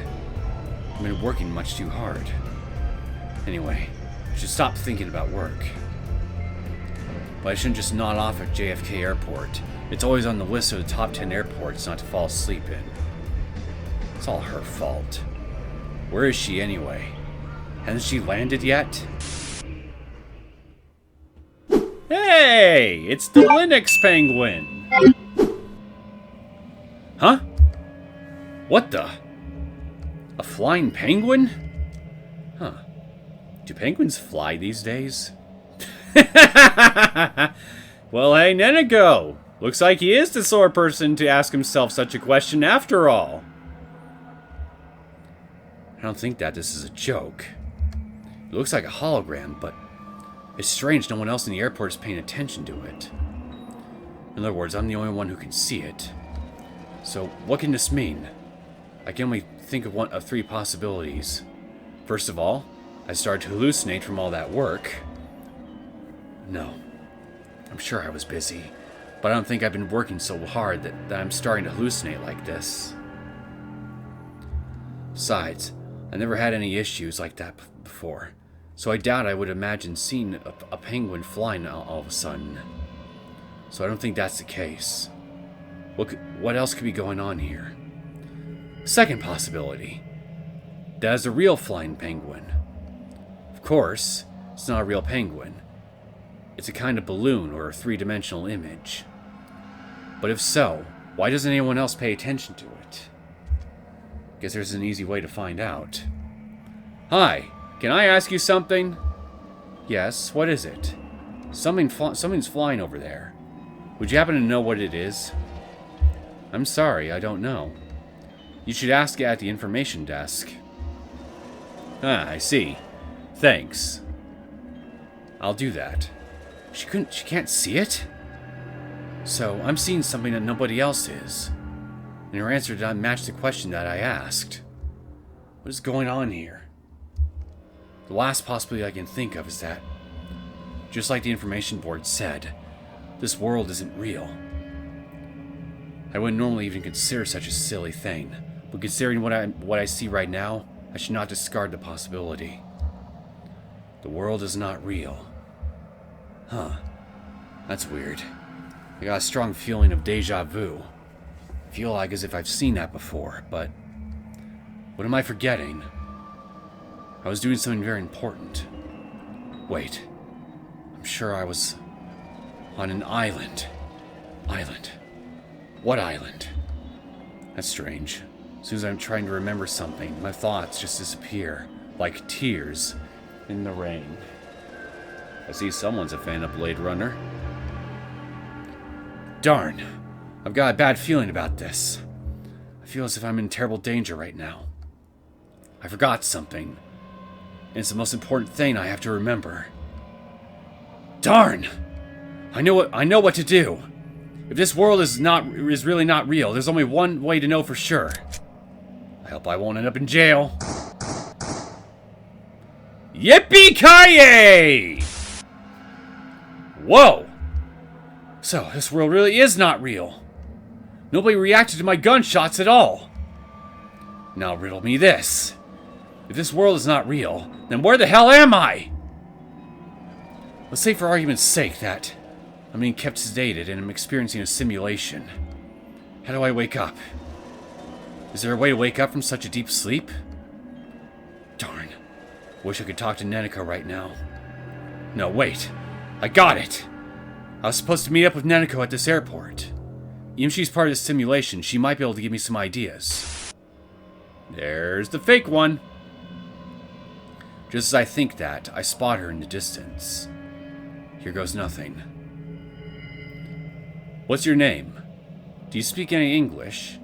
I've been working much too hard. Anyway, I should stop thinking about work. But I shouldn't just nod off at JFK Airport. It's always on the list of the top 10 airports not to fall asleep in. It's all her fault. Where is she anyway? Hasn't she landed yet? Hey! It's the Linux Penguin! Huh? What the? A flying penguin? Huh. Do penguins fly these days? Well, hey, Neneko! Looks like he is the sort of person to ask himself such a question after all. I don't think that this is a joke. It looks like a hologram, but it's strange no one else in the airport is paying attention to it. In other words, I'm the only one who can see it. So, what can this mean? I can only think of one of three possibilities. First of all, I started to hallucinate from all that work. No. I'm sure I was busy, but I don't think I've been working so hard that I'm starting to hallucinate like this. Besides, I never had any issues like that before, so I doubt I would imagine seeing a penguin flying all of a sudden. So I don't think that's the case. What else could be going on here? Second possibility. That is a real flying penguin. Of course, it's not a real penguin. It's a kind of balloon or a three-dimensional image. But if so, why doesn't anyone else pay attention to it? Guess there's an easy way to find out. Hi, can I ask you something? Yes, what is it? Something's flying over there. Would you happen to know what it is? I'm sorry, I don't know. You should ask at the information desk. Ah, I see. Thanks. I'll do that. She can't see it? So, I'm seeing something that nobody else is. and her answer did not match the question that I asked. What is going on here? The last possibility I can think of is that, just like the information board said, this world isn't real. I wouldn't normally even consider such a silly thing, but considering what I see right now, I should not discard the possibility. The world is not real. Huh. That's weird. I got a strong feeling of deja vu. I feel like as if I've seen that before, but what am I forgetting? I was doing something very important. Wait. I'm sure I was on an island. Island? What island? That's strange. As soon as I'm trying to remember something, my thoughts just disappear, like tears in the rain. I see someone's a fan of Blade Runner. Darn. I've got a bad feeling about this. I feel as if I'm in terrible danger right now. I forgot something. And it's the most important thing I have to remember. Darn! I know what to do. If this world is really not real, there's only one way to know for sure. I hope I won't end up in jail. Yippee-ki-yay! Whoa! So, this world really is not real. Nobody reacted to my gunshots at all. Now riddle me this. If this world is not real, then where the hell am I? Let's say for argument's sake that I'm being kept sedated and I'm experiencing a simulation. How do I wake up? Is there a way to wake up from such a deep sleep? Darn. Wish I could talk to Neneko right now. No, wait. I got it! I was supposed to meet up with Neneko at this airport. Even if she's part of this simulation, she might be able to give me some ideas. There's the fake one. Just as I think that, I spot her in the distance. Here goes nothing. What's your name? Do you speak any English?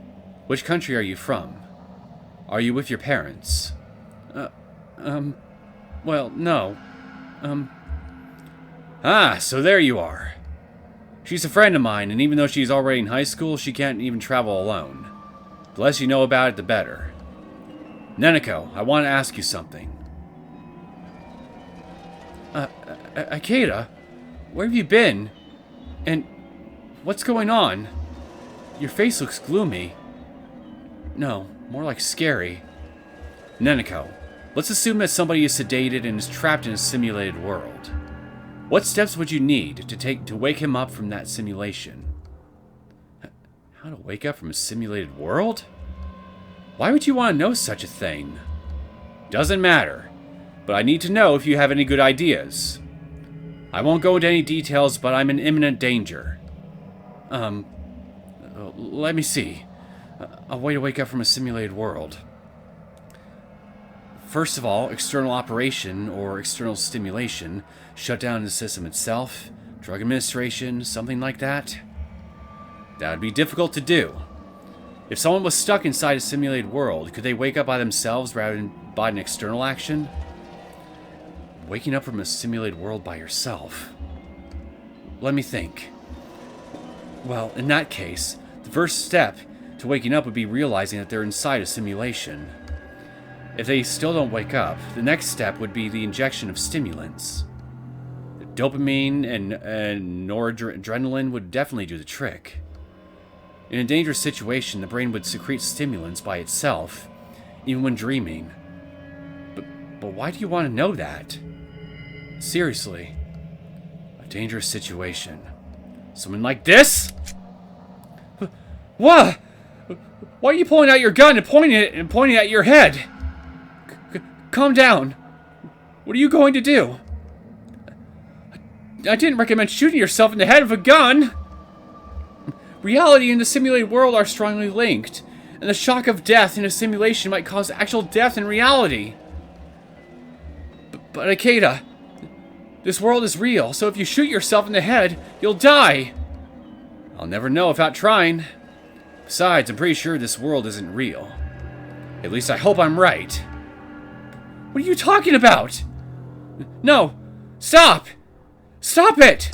Which country are you from? Are you with your parents? Well, no. So there you are. She's a friend of mine, and even though she's already in high school, she can't even travel alone. The less you know about it, the better. Neneko, I want to ask you something. Ikeda? Where have you been? And what's going on? Your face looks gloomy. No, more like scary. Neneko, let's assume that somebody is sedated and is trapped in a simulated world. What steps would you need to take to wake him up from that simulation? How to wake up from a simulated world? Why would you want to know such a thing? Doesn't matter, but I need to know if you have any good ideas. I won't go into any details, but I'm in imminent danger. Let me see. A way to wake up from a simulated world. First of all, external operation or external stimulation, shut down the system itself, drug administration, something like that. That would be difficult to do. If someone was stuck inside a simulated world, could they wake up by themselves rather than by an external action? Waking up from a simulated world by yourself. Let me think. Well, in that case, the first step to waking up would be realizing that they're inside a simulation. If they still don't wake up, the next step would be the injection of stimulants. Dopamine and noradrenaline would definitely do the trick. In a dangerous situation, the brain would secrete stimulants by itself, even when dreaming. But why do you want to know that? Seriously. A dangerous situation. Someone like this? What? Why are you pulling out your gun and pointing at your head? Calm down. What are you going to do? I didn't recommend shooting yourself in the head with a gun. Reality and the simulated world are strongly linked, and the shock of death in a simulation might cause actual death in reality. But Ikeda, this world is real, so if you shoot yourself in the head, you'll die. I'll never know without trying. Besides, I'm pretty sure this world isn't real. At least I hope I'm right. What are you talking about? No! Stop! Stop it!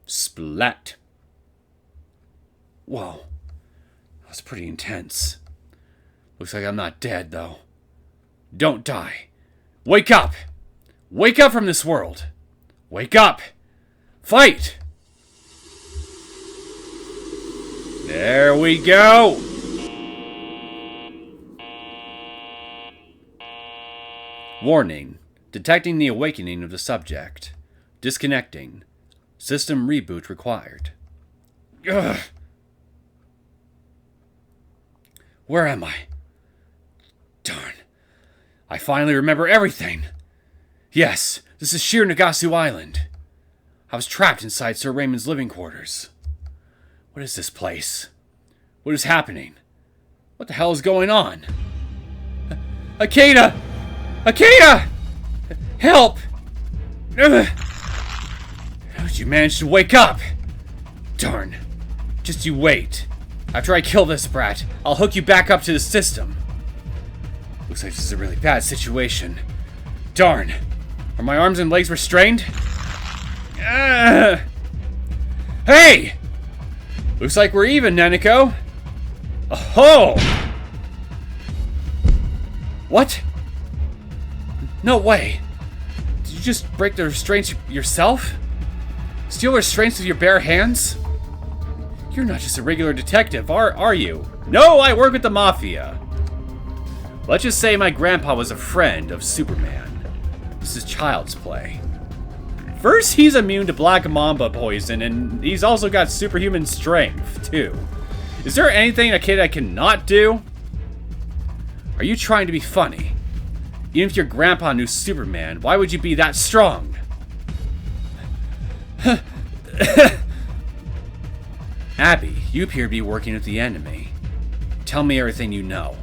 Splat. Whoa. That was pretty intense. Looks like I'm not dead, though. Don't die. Wake up! Wake up from this world! Wake up! Fight! There we go! Warning. Detecting the awakening of the subject. Disconnecting. System reboot required. Ugh. Where am I? Darn. I finally remember everything. Yes, this is Shironagasu Island. I was trapped inside Sir Raymond's living quarters. What is this place? What is happening? What the hell is going on? Ikeda! Ikeda! Help! How did you manage to wake up? Darn. Just you wait. After I kill this brat, I'll hook you back up to the system. Looks like this is a really bad situation. Darn. Are my arms and legs restrained? Hey! Looks like we're even, Neneko. Oh! What? No way. Did you just break the restraints yourself? Steal restraints with your bare hands? You're not just a regular detective, are you? No, I work with the Mafia. Let's just say my grandpa was a friend of Superman. This is child's play. First, he's immune to black mamba poison, and he's also got superhuman strength, too. Is there anything a kid I cannot do? Are you trying to be funny? Even if your grandpa knew Superman, why would you be that strong? Abby, you appear to be working with the enemy. Tell me everything you know.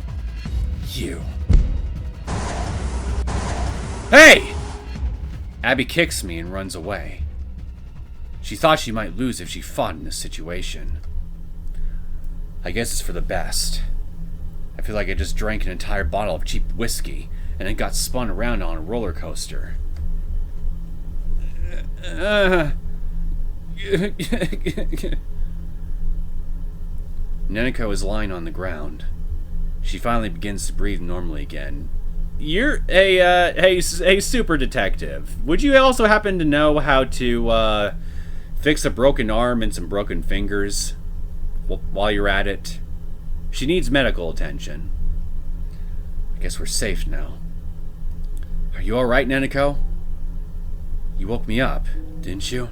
You. Hey! Abby kicks me and runs away. She thought she might lose if she fought in this situation. I guess it's for the best. I feel like I just drank an entire bottle of cheap whiskey and then got spun around on a roller coaster. Neneko is lying on the ground. She finally begins to breathe normally again. You're a super detective. Would you also happen to know how to fix a broken arm and some broken fingers while you're at it? She needs medical attention. I guess we're safe now. Are you alright, Neneko? You woke me up, didn't you?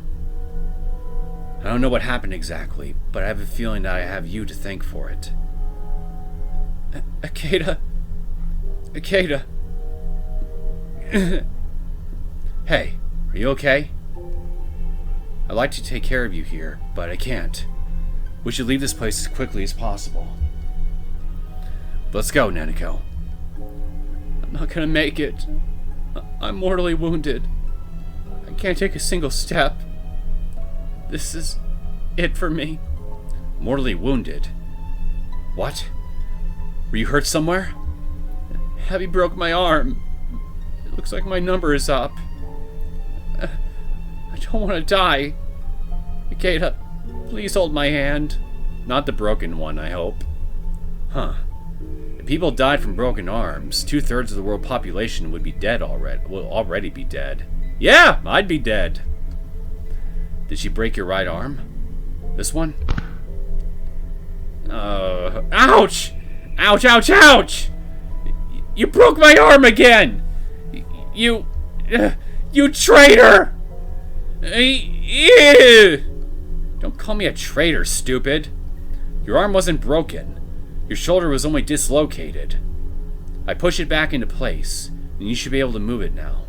I don't know what happened exactly, but I have a feeling that I have you to thank for it. Ikeda. Ikeda. Hey, are you okay? I'd like to take care of you here, but I can't. We should leave this place as quickly as possible. Let's go, Neneko. I'm not gonna make it. I'm mortally wounded. I can't take a single step. This is it for me. Mortally wounded? What? Were you hurt somewhere? Abby broke my arm. It looks like my number is up. I don't want to die. Ikeda, please hold my hand. Not the broken one, I hope. Huh. If people died from broken arms, 2/3 of the world population would be dead already. Will already be dead. Yeah, I'd be dead. Did she break your right arm? This one? Ouch! Ouch, ouch, ouch! You broke my arm again! You traitor! Don't call me a traitor, stupid. Your arm wasn't broken. Your shoulder was only dislocated. I push it back into place, and you should be able to move it now.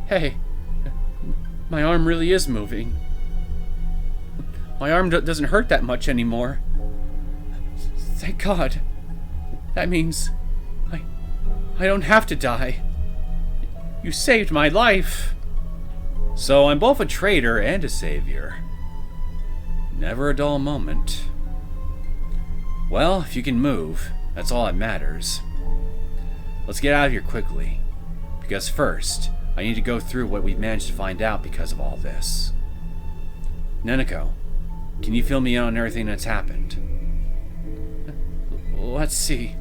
Hey. My arm really is moving. My arm doesn't hurt that much anymore. Thank God. That means I don't have to die. You saved my life. So I'm both a traitor and a savior. Never a dull moment. Well, if you can move, that's all that matters. Let's get out of here quickly. Because first, I need to go through what we've managed to find out because of all this. Neneko, can you fill me in on everything that's happened? Let's see.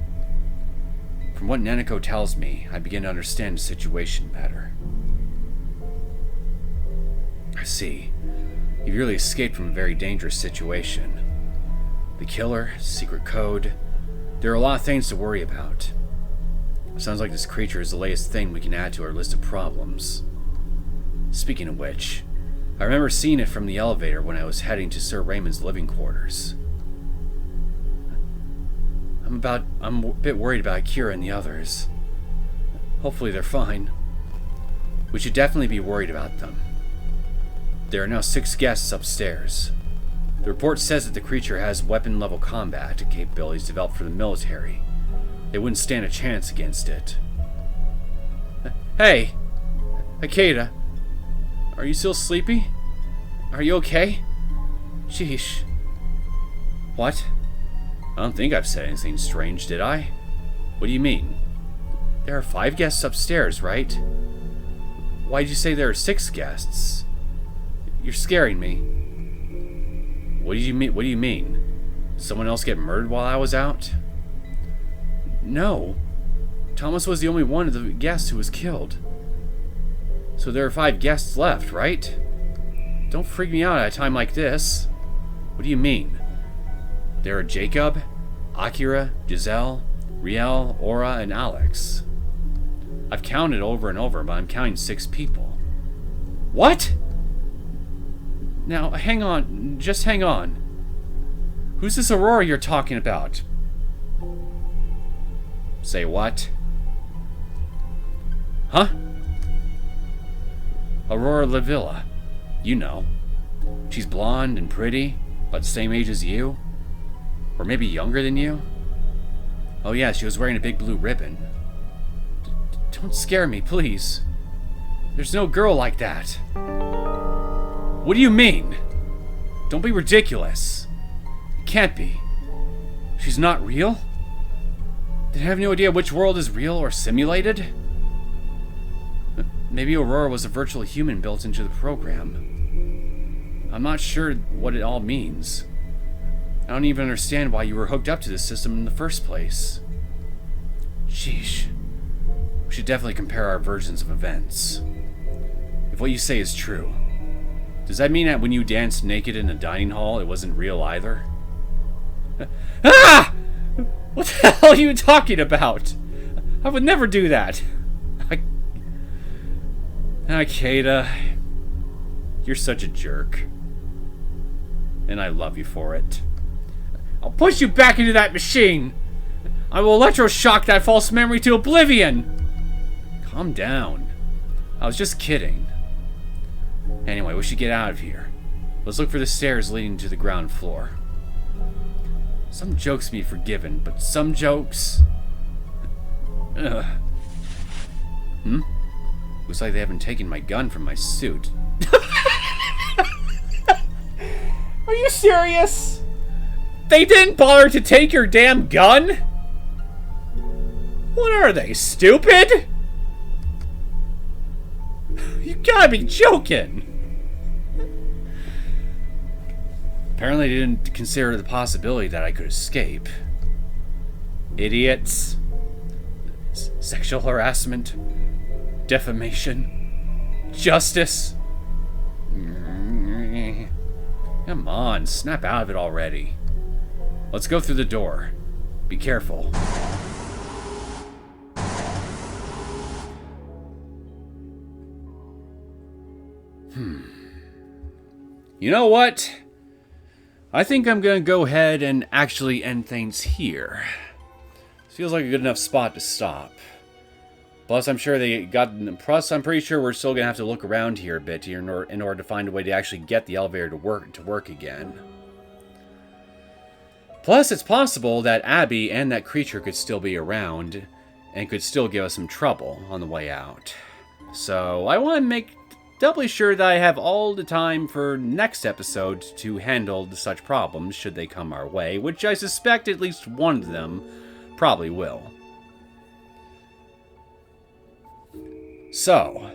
From what Neneko tells me, I begin to understand the situation better. I see. You really escaped from a very dangerous situation. The killer, secret code. There are a lot of things to worry about. Sounds like this creature is the latest thing we can add to our list of problems. Speaking of which, I remember seeing it from the elevator when I was heading to Sir Raymond's living quarters. I'm a bit worried about Akira and the others. Hopefully they're fine. We should definitely be worried about them. There are now 6 guests upstairs. The report says that the creature has weapon-level combat capabilities developed for the military. They wouldn't stand a chance against it. Hey! Ikeda! Are you still sleepy? Are you okay? Sheesh. What? I don't think I've said anything strange, did I? What do you mean? There are 5 guests upstairs, right? Why did you say there are 6 guests? You're scaring me. What do you mean? Did someone else get murdered while I was out? No. Thomas was the only one of the guests who was killed. So there are 5 guests left, right? Don't freak me out at a time like this. What do you mean? There are Jacob, Akira, Gisele, Riel, Aura, and Alex. I've counted over and over, but I'm counting 6 people. What? Now, hang on. Just hang on. Who's this Aurora you're talking about? Say what? Huh? Aurora Lavilla. You know. She's blonde and pretty, about the same age as you. Or maybe younger than you. Oh yeah, she was wearing a big blue ribbon. Don't scare me, please. There's no girl like that. What do you mean? Don't be ridiculous. It can't be. She's not real? Did I have no idea which world is real or simulated? Maybe Aurora was a virtual human built into the program. I'm not sure what it all means. I don't even understand why you were hooked up to this system in the first place. Sheesh. We should definitely compare our versions of events. If what you say is true, does that mean that when you danced naked in a dining hall, it wasn't real either? Ah! What the hell are you talking about? I would never do that. Ikeda, you're such a jerk. And I love you for it. I'll push you back into that machine. I will electroshock that false memory to oblivion. Calm down. I was just kidding. Anyway, we should get out of here. Let's look for the stairs leading to the ground floor. Some jokes can be forgiven, but some jokes... Ugh. Looks like they haven't taken my gun from my suit. Are you serious? They didn't bother to take your damn gun? What are they, stupid? You gotta be joking. Apparently they didn't consider the possibility that I could escape. Idiots. Sexual harassment. Defamation. Justice. Come on, snap out of it already. Let's go through the door. Be careful. You know what? I think I'm gonna go ahead and actually end things here. Feels like a good enough spot to stop. Plus, I'm pretty sure we're still gonna have to look around here a bit here in order to find a way to actually get the elevator to work again. Plus, it's possible that Abby and that creature could still be around and could still give us some trouble on the way out. So, I want to make doubly sure that I have all the time for next episode to handle such problems should they come our way, which I suspect at least one of them probably will. So,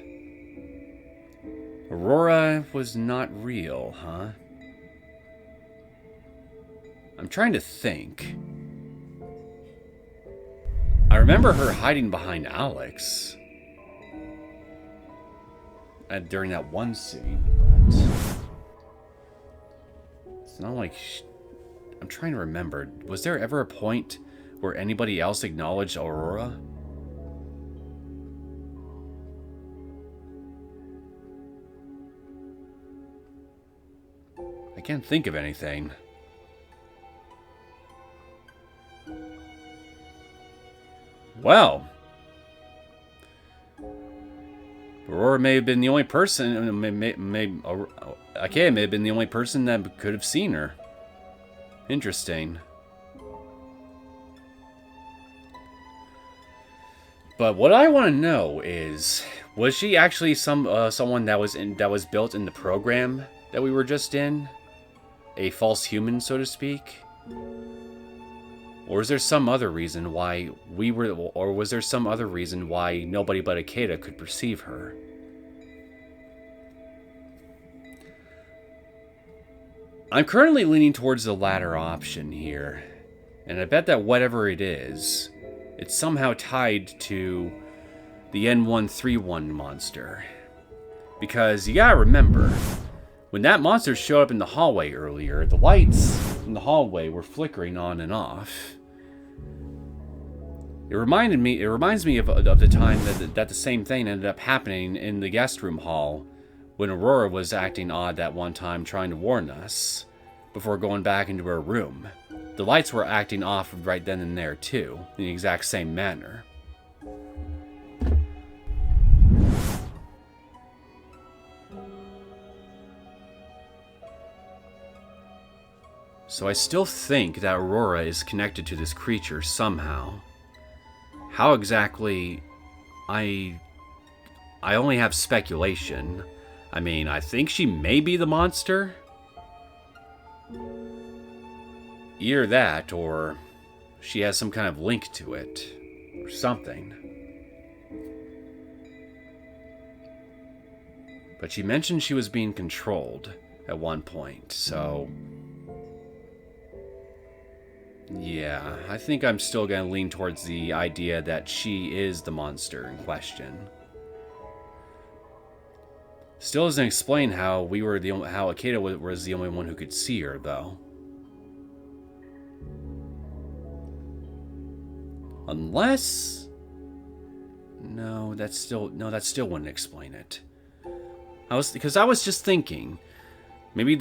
Aurora was not real, huh? I'm trying to think. I remember her hiding behind Alex during that one scene, but it's not like I'm trying to remember. Was there ever a point where anybody else acknowledged Aurora? I can't think of anything. Well, Aurora may have been the only person. Ikeda may have been the only person that could have seen her. Interesting. But what I want to know is, was she actually someone that was built in the program that we were just in? A false human, so to speak? Or is there some other reason why was there some other reason why nobody but Ikeda could perceive her? I'm currently leaning towards the latter option here, and I bet that whatever it is, it's somehow tied to the N131 monster. Because you gotta remember, when that monster showed up in the hallway earlier, the lights in the hallway were flickering on and off. It reminds me of the time that the same thing ended up happening in the guest room hall when Aurora was acting odd that one time trying to warn us before going back into her room. The lights were acting off right then and there too, in the exact same manner. So I still think that Aurora is connected to this creature somehow. How exactly, I only have speculation. I mean, I think she may be the monster. Either that, or she has some kind of link to it, or something. But she mentioned she was being controlled at one point, so yeah, I think I'm still going to lean towards the idea that she is the monster in question. Still doesn't explain how how Ikeda was the only one who could see her, though. Unless, that still wouldn't explain it. I was just thinking, maybe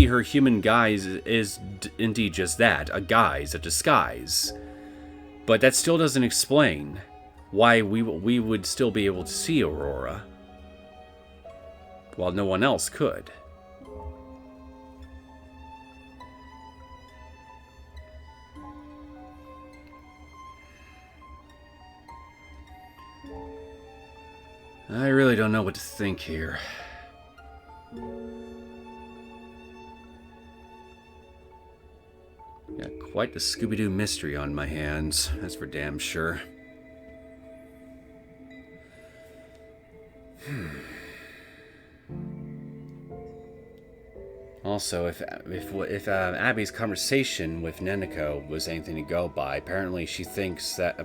her human guise is indeed just that, a guise, a disguise. But that still doesn't explain why we would still be able to see Aurora, while no one else could. I really don't know what to think here. Got quite the Scooby-Doo mystery on my hands, that's for damn sure. Also, if Abby's conversation with Neneko was anything to go by, apparently she thinks that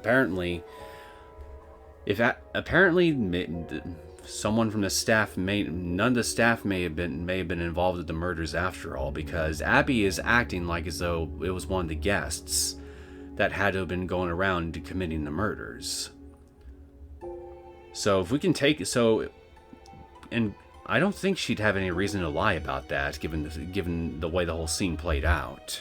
someone from the staff none of the staff may have been involved with the murders after all, because Abby is acting like as though it was one of the guests that had to have been going around committing the murders. So if we can and I don't think she'd have any reason to lie about that, given the way the whole scene played out.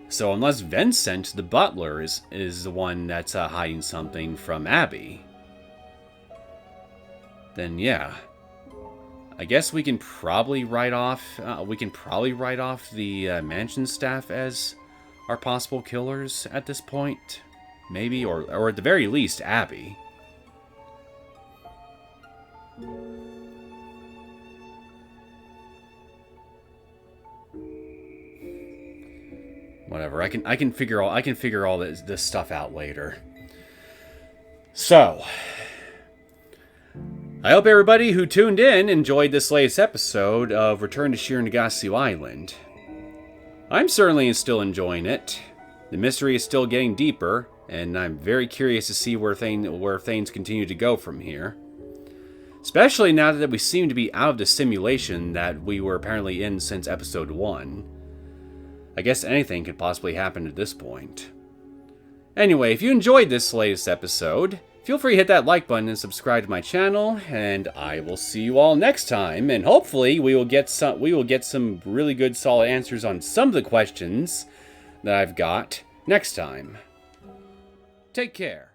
So unless Vincent, the butler, is the one that's hiding something from Abby, then yeah, I guess we can probably write off the mansion staff as our possible killers at this point, maybe, or at the very least Abby. Whatever. I can figure all this stuff out later. So, I hope everybody who tuned in enjoyed this latest episode of Return to Shironagasu Island. I'm certainly still enjoying it. The mystery is still getting deeper, and I'm very curious to see where things continue to go from here. Especially now that we seem to be out of the simulation that we were apparently in since episode 1. I guess anything could possibly happen at this point. Anyway, if you enjoyed this latest episode, feel free to hit that like button and subscribe to my channel, and I will see you all next time, and hopefully we will get some really good solid answers on some of the questions that I've got next time. Take care.